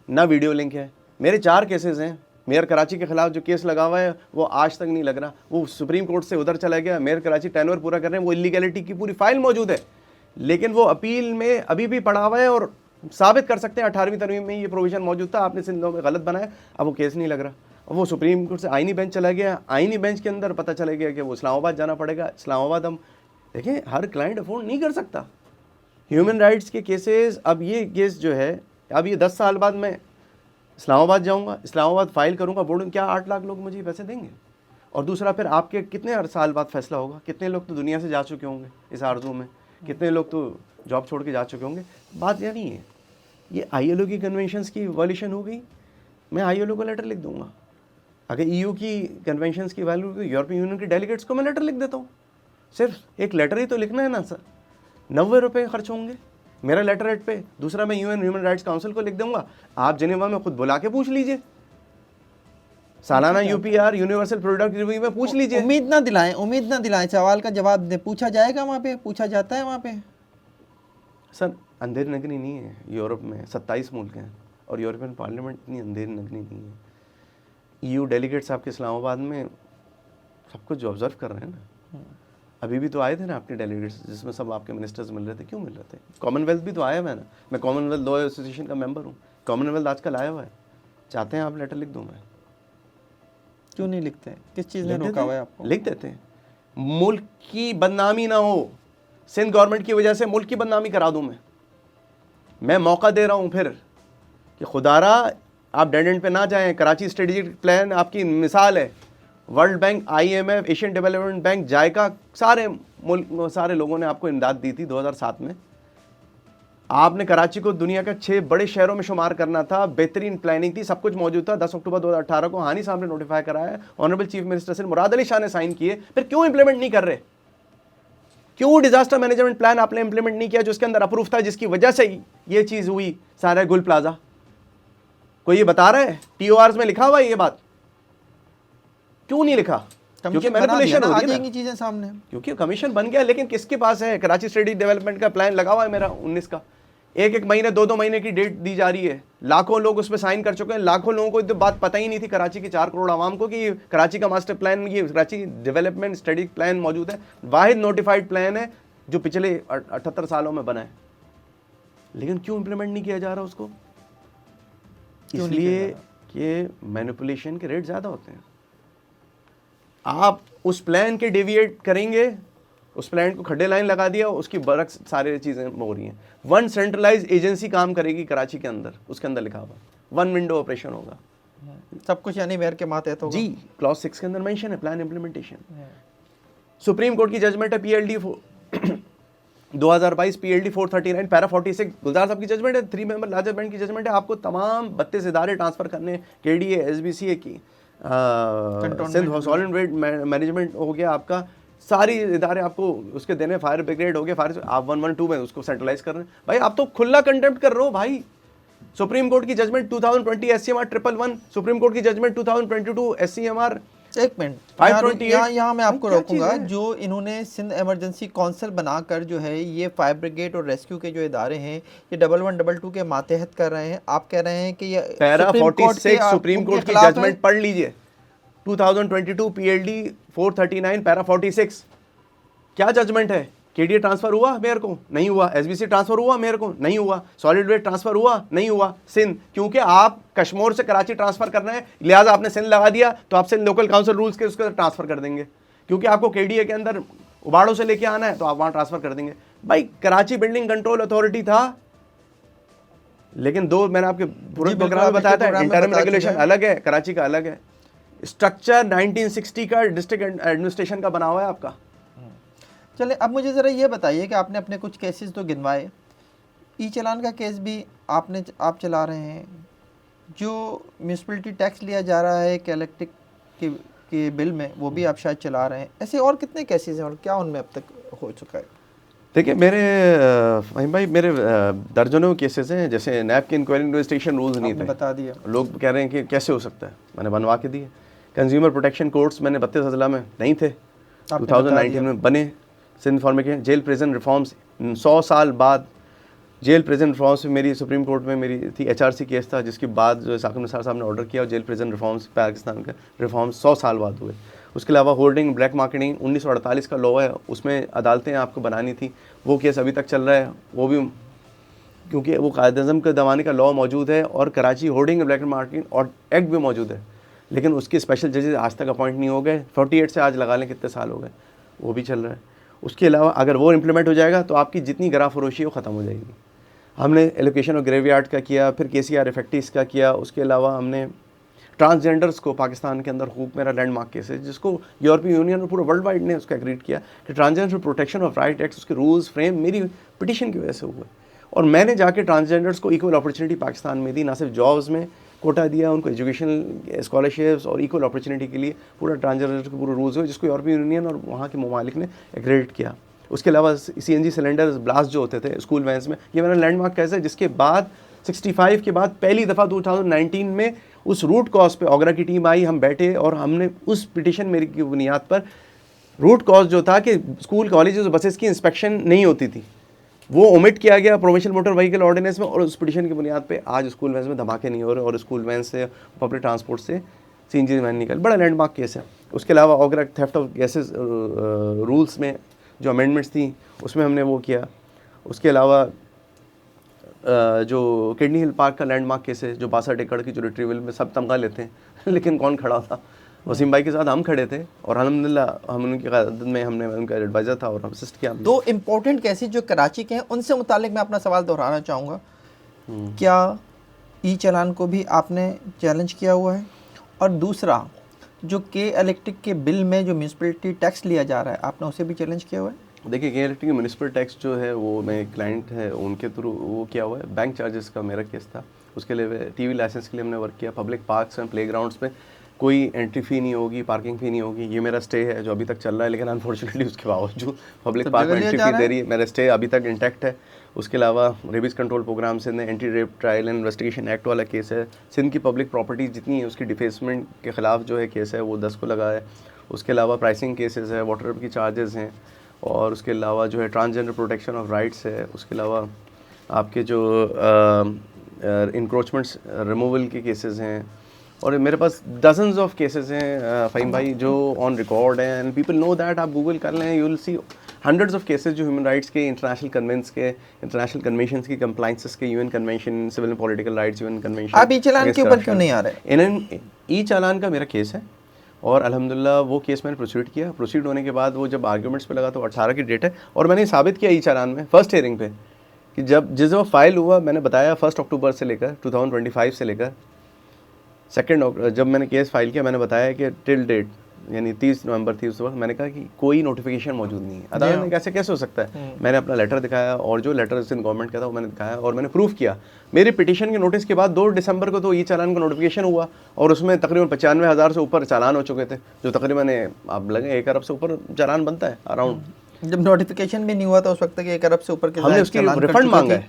ना वीडियो लिंक है। मेरे 4 केसेस हैं, मेयर कराची के खिलाफ जो केस लगा हुआ है वो आज तक नहीं लग रहा, वो सुप्रीम कोर्ट से उधर चला गया, मेयर कराची टेन्योर पूरा कर रहे हैं, वो इलीगैलिटी की पूरी फाइल मौजूद है, लेकिन वो अपील में अभी भी पड़ा हुआ है और साबित कर सकते हैं 18वीं तरमीम में ये प्रोविजन मौजूद था, आपने सिंध में गलत बनाया, अब वो केस नहीं लग रहा। अब वो सुप्रीम कोर्ट से आईनी बेंच चला गया, आईनी बेंच के अंदर पता चला गया कि वो इस्लामाबाद जाना पड़ेगा। इस्लामाबाद हम देखें, हर क्लाइंट अफोर्ड नहीं कर सकता ह्यूमन राइट्स के केसेस। अब ये केस जो है, अब ये 10 साल बाद मैं इस्लामाबाद जाऊंगा, इस्लामाबाद फाइल करूंगा बोर्ड में, क्या 8 लाख लोग मुझे पैसे देंगे? और दूसरा, फिर आपके कितने साल बाद फैसला होगा? कितने लोग तो दुनिया से जा चुके होंगे इस आरजू में, कितने लोग तो जॉब छोड़ के जा चुके होंगे। बात यह नहीं है, ये ILO की कन्वेंशंस की वॉल्यूशन हो गई, मैं ILO को लेटर लिख दूंगा। अगर EU की कन्वेंशंस की वैल्यू हुई, यूरोपियन यूनियन के डेलीगेट्स को मैं लेटर लिख देता हूँ। सिर्फ एक लेटर ही तो लिखना है ना सर, 90 रुपये खर्च होंगे मेरा लेटर हेड पे। दूसरा, मैं UN ह्यूमन राइट्स काउंसिल को लिख दूंगा, आप जिनेवा में खुद बुला के पूछ लीजिए, सालाना UPR यूनिवर्सल प्रोडक्ट रिव्यू में पूछ लीजिए। उम्मीद ना दिलाएं, सवाल का जवाब दे, पूछा जाएगा वहाँ पे, पूछा जाता है वहाँ पे। सर, अंधेरी नगरी नहीं है यूरोप में, 27 मुल्क हैं और यूरोपियन पार्लियामेंट इतनी अंधेरी नगरी नहीं है। EU डेलीगेट्स आपके इस्लामाबाद में सब कुछ जो ऑब्जर्व कर रहे हैं ना, अभी भी तो आए थे ना आपके डेलीगेट्स, जिसमें सब आपके मिनिस्टर्स मिल रहे थे। क्यों मिल रहे थे? कॉमनवेल्थ भी तो आया हुआ है ना, मैं कॉमनवेल्थ लॉ एसोसिएशन का मेंबर हूँ, कॉमनवेल्थ आजकल आया हुआ है। चाहते हैं आप लेटर लिख दूँ मैं? क्यों नहीं लिखते? किस चीज़ ने रोका हुआ है आपको? लिख देते हैं, मुल्क की बदनामी ना हो, सिंध गवर्नमेंट की वजह से मुल्क की बदनामी करा दूँ मैं मौका दे रहा हूँ फिर कि खुदारा आप डेड एंड पे ना जाएं। कराची स्ट्रेटेजिक प्लान आपकी मिसाल है, World Bank, IMF, Asian Development Bank, JICA, सारे लोगों ने आपको इमदाद दी थी 2007 में। आपने कराची को दुनिया के 6 बड़े शहरों में शुमार करना था, बेहतरीन प्लानिंग थी, सब कुछ मौजूद था। 10 अक्टूबर 2018 को हानी साहब ने नोटिफाई कराया, ऑनरेबल चीफ मिनिस्टर से मुराद अली शाह ने साइन किए, फिर क्यों इंप्लीमेंट नहीं कर रहे? क्यों डिजास्टर मैनेजमेंट प्लान आपने इंप्लीमेंट नहीं किया जो उसके अंदर अप्रूव था, जिसकी वजह से ये चीज हुई सारा गुल प्लाजा? कोई ये बता रहा है? TORs में लिखा हुआ है ये बात? क्यों नहीं लिखा? क्योंकि मैनिपुलेशन हो रही है ना, चीजें सामने, क्योंकि कमीशन बन गया। लेकिन किसके पास है? कराची स्टेडियम डेवलपमेंट का प्लान लगा हुआ है मेरा 19 का, एक महीने 2 महीने की डेट दी जा रही है, लाखों लोग उस पर साइन कर चुके हैं। लाखों लोगों को तो बात पता ही नहीं थी कराची की 4 करोड़ आवाम को कि कराची का मास्टर प्लान, ये कराची डेवलपमेंट स्टडी प्लान मौजूद है। वाहिद नोटिफाइड प्लान है जो पिछले 78 सालों में बना है, लेकिन क्यों इंप्लीमेंट नहीं किया जा रहा उसको? इसलिए कि मैनिपुलेशन के रेट ज़्यादा होते हैं। आप उस प्लान के डेविएट करेंगे, उस प्लान को खड्डे लाइन लगा दिया, उसकी बरक्स सारे चीज़ें हो रही हैं। वन सेंट्रलाइज एजेंसी काम करेगी कराची के अंदर, उसके अंदर लिखा हुआ वन विंडो ऑपरेशन होगा, सब कुछ यानी मेयर के मातहत होगा। जी, क्लॉज 6 के अंदर मेंशन है प्लान इंप्लीमेंटेशन। सुप्रीम कोर्ट की जजमेंट है PLD 2022 PLD 439 पैरा 46 गुलजार साहब की जजमेंट है, 3 मेंबर लार्जर बेंच की जजमेंट है। आपको तमाम 32 इदारे ट्रांसफर करने, KDA, SBCA की, सिंध सॉलिड वेस्ट मैनेजमेंट हो गया आपका, सारी इदारे आपको उसके देने, फायर ब्रिगेड हो गया, फायर आप 112 में उसको सेंट्रलाइज कर रहे हैं। भाई आप तो खुला कंटेम्प्ट कर रहे हो भाई। सुप्रीम कोर्ट की जजमेंट 2020 SCMR 111, सुप्रीम कोर्ट की जजमेंट 2022 SCMR। एक मिनट, यहाँ मैं आपको रोकूंगा। जो इन्होंने सिंध इमरजेंसी काउंसिल बनाकर जो है ये फायर ब्रिगेड और रेस्क्यू के जो इदारे हैं ये 1122 के मातहत कर रहे हैं। आप कह रहे हैं कि ये पैरा 46 सुप्रीम कोर्ट की जजमेंट पढ़ लीजिए, 2022 PLD 439 पैरा 46 क्या जजमेंट है? KDA ट्रांसफर हुआ मेयर को? नहीं हुआ। SBC ट्रांसफर हुआ मेयर को? नहीं हुआ। सॉलिड वेस्ट ट्रांसफर हुआ? नहीं हुआ। सिंध, क्योंकि आप कश्मीर से कराची ट्रांसफर कर रहे हैं, लिहाजा आपने सिंध लगा दिया, तो आपसे लोकल काउंसिल रूल्स के उसके ट्रांसफर कर देंगे। क्योंकि आपको KDA के अंदर उबाड़ों से लेके आना है तो आप वहां ट्रांसफर कर देंगे। भाई कराची बिल्डिंग कंट्रोल अथॉरिटी था, लेकिन दो मैंने आपके पूरे प्रोग्राम में बताया था, इंटरम रेगुलेशन अलग है, कराची का अलग है। स्ट्रक्चर 1960 का डिस्ट्रिक्ट एडमिनिस्ट्रेशन का बना हुआ है आपका। चले, अब मुझे ज़रा ये बताइए कि आपने अपने कुछ केसेस तो गिनवाए, ई चालान का केस भी आप चला रहे हैं, जो म्यूनसिपलिटी टैक्स लिया जा रहा है इलेक्ट्रिक के बिल में वो भी आप शायद चला रहे हैं। ऐसे और कितने केसेस हैं और क्या उनमें अब तक हो चुका है? देखिए मेरे भाई मेरे दर्जनों केसेस हैं। जैसे नैब के इंक्वायरी इन्वेस्टिगेशन रूल्स नहीं थे, बता दिया, लोग कह रहे हैं कि कैसे हो सकता है, मैंने बनवा के दिए। कंज्यूमर प्रोटेक्शन कोर्ट्स मैंने 32 अजला में नहीं थे, 2019 में बने। Sindh formation jail prison reforms 100 साल बाद, जेल प्रिजन रिफॉर्म्स में मेरी सुप्रीम कोर्ट में मेरी थी, HRC केस था, जिसके बाद जो साकिब निसार साहब ने ऑर्डर किया और जेल प्रिजन रिफॉर्म्स पाकिस्तान के रिफॉर्म्स 100 साल बाद हुए। उसके अलावा होर्डिंग ब्लैक मार्केटिंग 1948 का लॉ है, उसमें अदालतें आपको बनानी थी, वो केस अभी तक चल रहा है, वो भी क्योंकि वो कायदे-ए-आज़म के ज़माने का लॉ मौजूद है और कराची होर्डिंग ब्लैक मार्केटिंग और एक्ट भी मौजूद है, लेकिन उसके स्पेशल जजेस आज तक अपॉइंट नहीं हो गए। 48 से आज लगा लें कितने साल हो गए, वो भी चल रहा है। उसके अलावा अगर वो इम्प्लीमेंट हो जाएगा तो आपकी जितनी गरा फरोशी है वो ख़त्म हो जाएगी। हमने एलोकेशन ऑफ ग्रेवयार्ड का किया, फिर KCR इफेक्टिस का किया। उसके अलावा हमने ट्रांसजेंडर्स को पाकिस्तान के अंदर खूब, मेरा लैंडमार्क केस है जिसको यूरोपीय यूनियन और पूरा वर्ल्ड वाइड ने उसका एग्रीड किया कि transgender protection of right act, उसके रूल्स फ्रेम मेरी पिटिशन की वजह से हुए। और मैंने जाके ट्रांसजेंडर्स को इक्वल अपॉर्चुनिटी पाकिस्तान में दी, ना सिर्फ जॉब्स में कोटा दिया, उनको एजुकेशनल स्कॉलरशिप्स और इक्वल अपॉर्चुनिटी के लिए पूरा ट्रांसजेंडर के पूरे रूल्स हुए, जिसको यूरोपीय यूनियन और वहाँ के ममालिक ने एग्रीड किया। उसके अलावा CNG सिलेंडर्स ब्लास्ट जो होते थे स्कूल वैन्स में, ये मेरा लैंडमार्क केस है, जिसके बाद 65 के बाद पहली दफ़ा 2019 में उस रूट कॉज पे ओगरा की टीम आई, हम बैठे और हमने उस पिटिशन मेरी की बुनियाद पर रूट कॉज जो था कि स्कूल कॉलेजेस और बसेस की इंस्पेक्शन नहीं होती थी, वो ओमिट किया गया प्रोविंशियल मोटर व्हीकल ऑर्डिनेंस में, और उस पिटिशन की बुनियाद पे आज स्कूल वैन में धमाके नहीं हो रहे और स्कूल वैन से पब्लिक ट्रांसपोर्ट से CNG वैन निकल, बड़ा लैंडमार्क केस है। उसके अलावा ओगरा थेफ्ट ऑफ गैसेस रूल्स में जो अमेंडमेंट्स थी उसमें हमने वो किया। उसके अलावा जो किडनी हिल पार्क का लैंडमार्क केस है, जो 62 एकड़ की जो रिट्रीवल में सब तमगा लेते हैं लेकिन कौन खड़ा था? वसीम भाई के साथ हम खड़े थे और अल्हम्दुलिल्लाह हम उनकी क़यादत में, हमने उनका एडवाइज़र था और हम असिस्ट किया। दो इम्पोर्टेंट केसेस जो कराची के हैं उनसे मुतालिक मैं अपना सवाल दोहराना चाहूँगा। क्या ई चालान को भी आपने चैलेंज किया हुआ है? और दूसरा, जो इलेक्ट्रिक के बिल में जो म्यूनसिपलिटी टैक्स लिया जा रहा है, आपने उसे भी चैलेंज किया हुआ है? देखिए इलेक्ट्रिक म्यूनसिपल टैक्स जो है वो मैं क्लाइंट है उनके थ्रू वो किया हुआ है। बैंक चार्जेस का मेरा केस था, उसके लिए TV लाइसेंस के लिए हमने वर्क किया। पब्लिक पार्क्स एंड प्लेग्राउंड्स में कोई एंट्री फ़ी नहीं होगी, पार्किंग फ़ी नहीं होगी, ये मेरा स्टे है जो अभी तक चल रहा है। लेकिन अनफॉर्चुनेटली उसके बावजूद पब्लिक पार्क में एंट्री फ़ी दे रही है, मेरा स्टे अभी तक इंटैक्ट है। उसके अलावा rabies control programme Sindh, anti rape trial and investigation act वाला केस है। सिंध की पब्लिक प्रॉपर्टी जितनी है उसकी डिफेसमेंट के ख़िलाफ़ जो है केस है वो 10 को लगा है। उसके अलावा प्राइसिंग केसेस है, वाटर की चार्जेस हैं, और उसके अलावा जो है ट्रांसजेंडर प्रोटेक्शन ऑफ राइट्स है। उसके अलावा आपके जो इंक्रोचमेंट्स रिमूवल के केसेस हैं, और मेरे पास डजन्स ऑफ केसेस हैं फ़हीम भाई जो ऑन रिकॉर्ड हैं, एंड पीपल नो दैट। आप गूगल कर लें, you will see hundreds of cases जो ह्यूमन राइट्स के, इंटरनेशनल कन्वेंस के, इंटरनेशनल कन्वेंशंस की कंप्लाइंसेस के, UN convention, civil and political rights, UN convention. आप ई चालान के ऊपर क्यों नहीं आ रहे? ई चालान का मेरा केस है, और अल्हम्दुलिल्लाह वो केस मैंने प्रोसीड किया। प्रोसीड होने के बाद वो जब आर्ग्यूमेंट्स पे लगा तो 18 की डेट है, और मैंने साबित किया ई चालान में फर्स्ट हियरिंग पे कि जिस वो फाइल हुआ, मैंने बताया 1 अक्टूबर से लेकर 2025 से लेकर 2 जब मैंने केस फाइल किया, मैंने बताया कि टिल डेट यानी 30 नवंबर थी उस वक्त, मैंने कहा कि कोई नोटिफिकेशन मौजूद नहीं है। अदालत ने कैसे हो सकता है? मैंने अपना लेटर दिखाया, और जो लेटर सिंध गवर्नमेंट का था वो मैंने दिखाया, और मैंने प्रूफ किया। मेरी पिटीशन के नोटिस के बाद 2 दिसंबर को तो ई चालान का नोटिफिकेशन हुआ, और उसमें तकरीबन 95,000 से ऊपर चालान हो चुके थे, जो तकरीबन आप लगे 1 अरब से ऊपर चालान बनता है अराउंड। जब नोटिफिकेशन भी नहीं हुआ था उस वक्त के 1 अरब से ऊपर के हमने उसकी रिफंड मांगा है।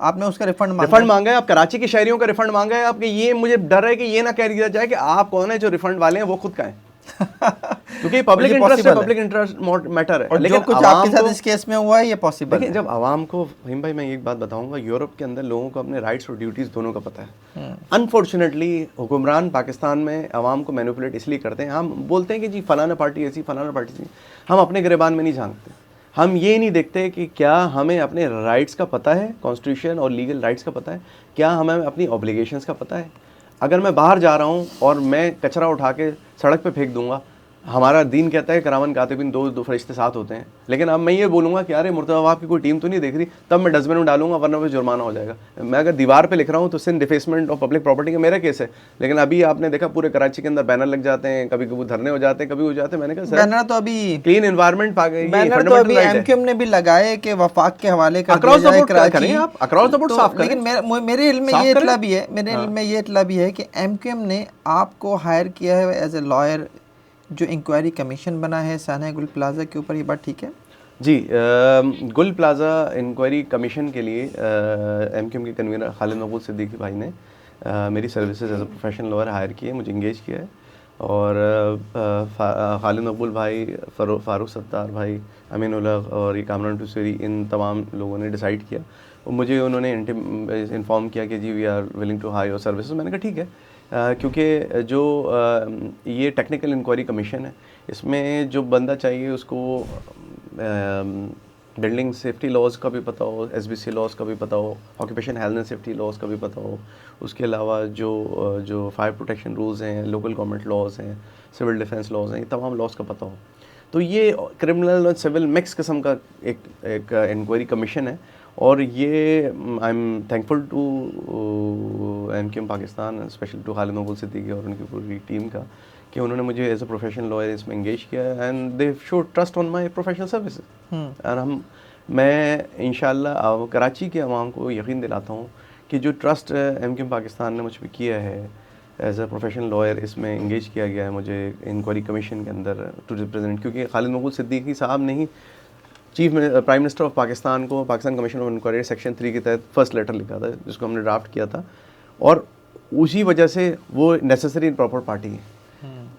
आपने उसका रिफंड मांगा है, आप कराची के शहरियों का रिफंड मांगा है। आपके ये मुझे डर है कि ये ना कह दिया जाए कि आप कौन है, जो रिफंड वाले हैं वो खुद का है क्योंकि पब्लिक इंटरेस्ट है, पब्लिक इंटरेस्ट मैटर है। लेकिन कुछ आपके साथ इस केस में हुआ है ये पॉसिबल है। जब आवाम को, फ़हीम भाई मैं एक बात बताऊंगा, यूरोप के अंदर लोगों को अपने राइट्स और ड्यूटीज़ दोनों का पता है। अनफॉर्चुनेटली हुक्मरान पाकिस्तान में आवाम को मैनिपुलेट इसलिए करते हैं। हम बोलते हैं कि जी फलाना पार्टी ऐसी, फलाना पार्टी ऐसी, हम अपने गिरबान में नहीं झांकते। हम ये नहीं देखते कि क्या हमें अपने राइट्स का पता है, कॉन्स्टिट्यूशन और लीगल राइट्स का पता है, क्या हमें अपनी ऑब्लिगेशंस का पता है। अगर मैं बाहर जा रहा हूँ और मैं कचरा उठा के सड़क पे फेंक दूंगा, हमारा दीन कहता है करामन कातिबिन दो फरिश्ते साथ होते हैं, लेकिन अब मैं ये बोलूँगा कि अरे मुर्तज़ा आपकी कोई टीम तो नहीं देख रही, तब मैं डस्टबिन में डालूंगा, वरना मुझे जुर्माना हो जाएगा। मैं अगर दीवार पे लिख रहा हूँ तो Sindh defacement of public property का मेरा केस है, लेकिन अभी आपने देखा पूरे कराची के अंदर बैनर लग जाते हैं, कभी कभी धरने हो जाते हैं, कभी हो जाते हैं। मैंने कहा बैनर तो अभी क्लीन एनवायरनमेंट बैनर तो अभी एमक्यूएम ने भी लगाए कि वफाक के हवाले कर दिया जाए कराची, अक्रॉस द बोर्ड साफ करें। लेकिन मेरे इल्म में ये इत्तला भी है, मेरे इल्म में ये इत्तला भी है कि एमक्यूएम ने आपको हायर किया है एज ए लॉयर, जो इंक्वायरी कमीशन बना है साना गुल प्लाजा के ऊपर, ये बात ठीक है? जी, गुल प्लाजा इंक्वायरी कमीशन के लिए एमक्यूएम के कन्वीनर खालिद मकबूल सिद्दीकी भाई ने मेरी services as a professional lawyer hire की है, मुझे इंगेज किया है। और खालिद मकबूल भाई, फारूक सत्तार भाई, अमीन उलग और ये कामरान टूसरी, इन तमाम लोगों ने डिसाइड किया, और मुझे उन्होंने इन्फॉर्म किया कि जी we are willing to hire your services. मैंने कहा ठीक है, क्योंकि जो ये टेक्निकल इंक्वायरी कमीशन है, इसमें जो बंदा चाहिए उसको बिल्डिंग सेफ्टी लॉज का भी पता हो, एसबीसी लॉज का भी पता हो, occupation health and safety laws का भी पता हो, उसके अलावा जो फायर प्रोटेक्शन रूल्स हैं, लोकल गवर्नमेंट लॉज हैं, सिविल डिफेंस लॉज हैं, ये तमाम लॉज का पता हो। तो ये क्रिमिनल और सिविल मिक्स किस्म का एक इंक्वायरी कमीशन है, और ये I am thankful to MQM Pakistan, specially to Khalid Maqbool Siddiqui और उनकी पूरी टीम का, कि उन्होंने मुझे एज ए प्रोफेशनल लॉयर इसमें एंगेज किया, and they showed trust on my professional services. और मैं इंशाल्लाह कराची के अवाम को यकीन दिलाता हूँ कि जो ट्रस्ट एमक्यूएम पाकिस्तान ने मुझ पर किया है एज ए प्रोफेशनल लॉयर, इसमें एंगेज किया गया है मुझे इंक्वायरी कमीशन के अंदर टू रिप्रेजेंट, क्योंकि खालिद मकबूल सिद्दीकी साहब ने ही प्राइम मिनिस्टर ऑफ पाकिस्तान को Pakistan commission of inquiry section 3 के तहत फर्स्ट लेटर लिखा था, जिसको हमने ड्राफ्ट किया था, और उसी वजह से वो नेसेसरी एंड प्रॉपर पार्टी है।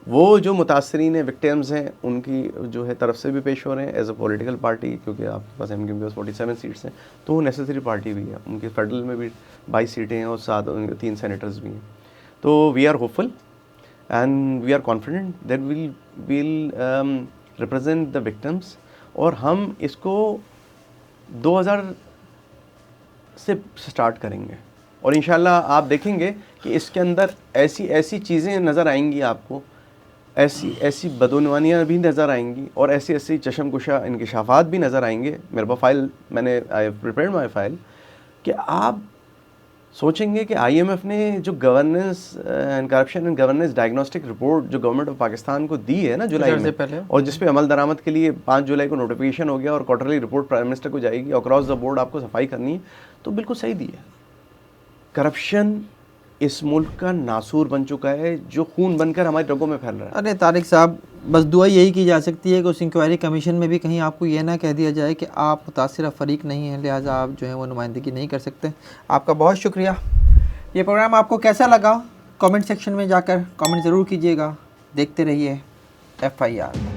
वो जो मुतासरीन विक्टिम्स हैं उनकी जो है तरफ से भी पेश हो रहे हैं एज अ पॉलिटिकल पार्टी, क्योंकि आपके पास एमक्यूएम के पास 47 सीट्स हैं, तो वो नेसेसरी पार्टी भी है। उनके फेडरल में भी 22 सीटें हैं और 3 सेनेटर्स भी हैं। तो we are hopeful and we are confident that will represent the victims, और हम इसको 2000 से स्टार्ट करेंगे, और इंशाल्लाह आप देखेंगे कि इसके अंदर ऐसी चीज़ें नज़र आएंगी आपको, ऐसी बदनवानियाँ भी नज़र आएंगी, और ऐसी चशमकुशा इंकशाफात भी नज़र आएंगे। मेरे पास फाइल, मैंने आई प्रिपेयर्ड माई फाइल, कि आप सोचेंगे कि आईएमएफ ने जो governance and corruption and governance diagnostic report जो गवर्नमेंट ऑफ पाकिस्तान को दी है ना जुलाई में पहले, और जिस पे अमल दरामद के लिए 5 जुलाई को नोटिफिकेशन हो गया, और क्वार्टरली रिपोर्ट प्राइम मिनिस्टर को जाएगी, अक्रॉस द बोर्ड आपको सफाई करनी है, तो बिल्कुल सही दी है। करप्शन इस मुल्क का नासूर बन चुका है, जो खून बनकर हमारे रगों में फैल रहा है। अरे तारिक साहब, बस दुआ यही की जा सकती है कि उस इंक्वायरी कमीशन में भी कहीं आपको ये ना कह दिया जाए कि आप मुतासिर फ़रीक नहीं हैं, लिहाजा आप जो है वो नुमाइंदगी नहीं कर सकते। आपका बहुत शुक्रिया। ये प्रोग्राम आपको कैसा लगा कमेंट सेक्शन में जाकर कमेंट ज़रूर कीजिएगा। देखते रहिए FIR।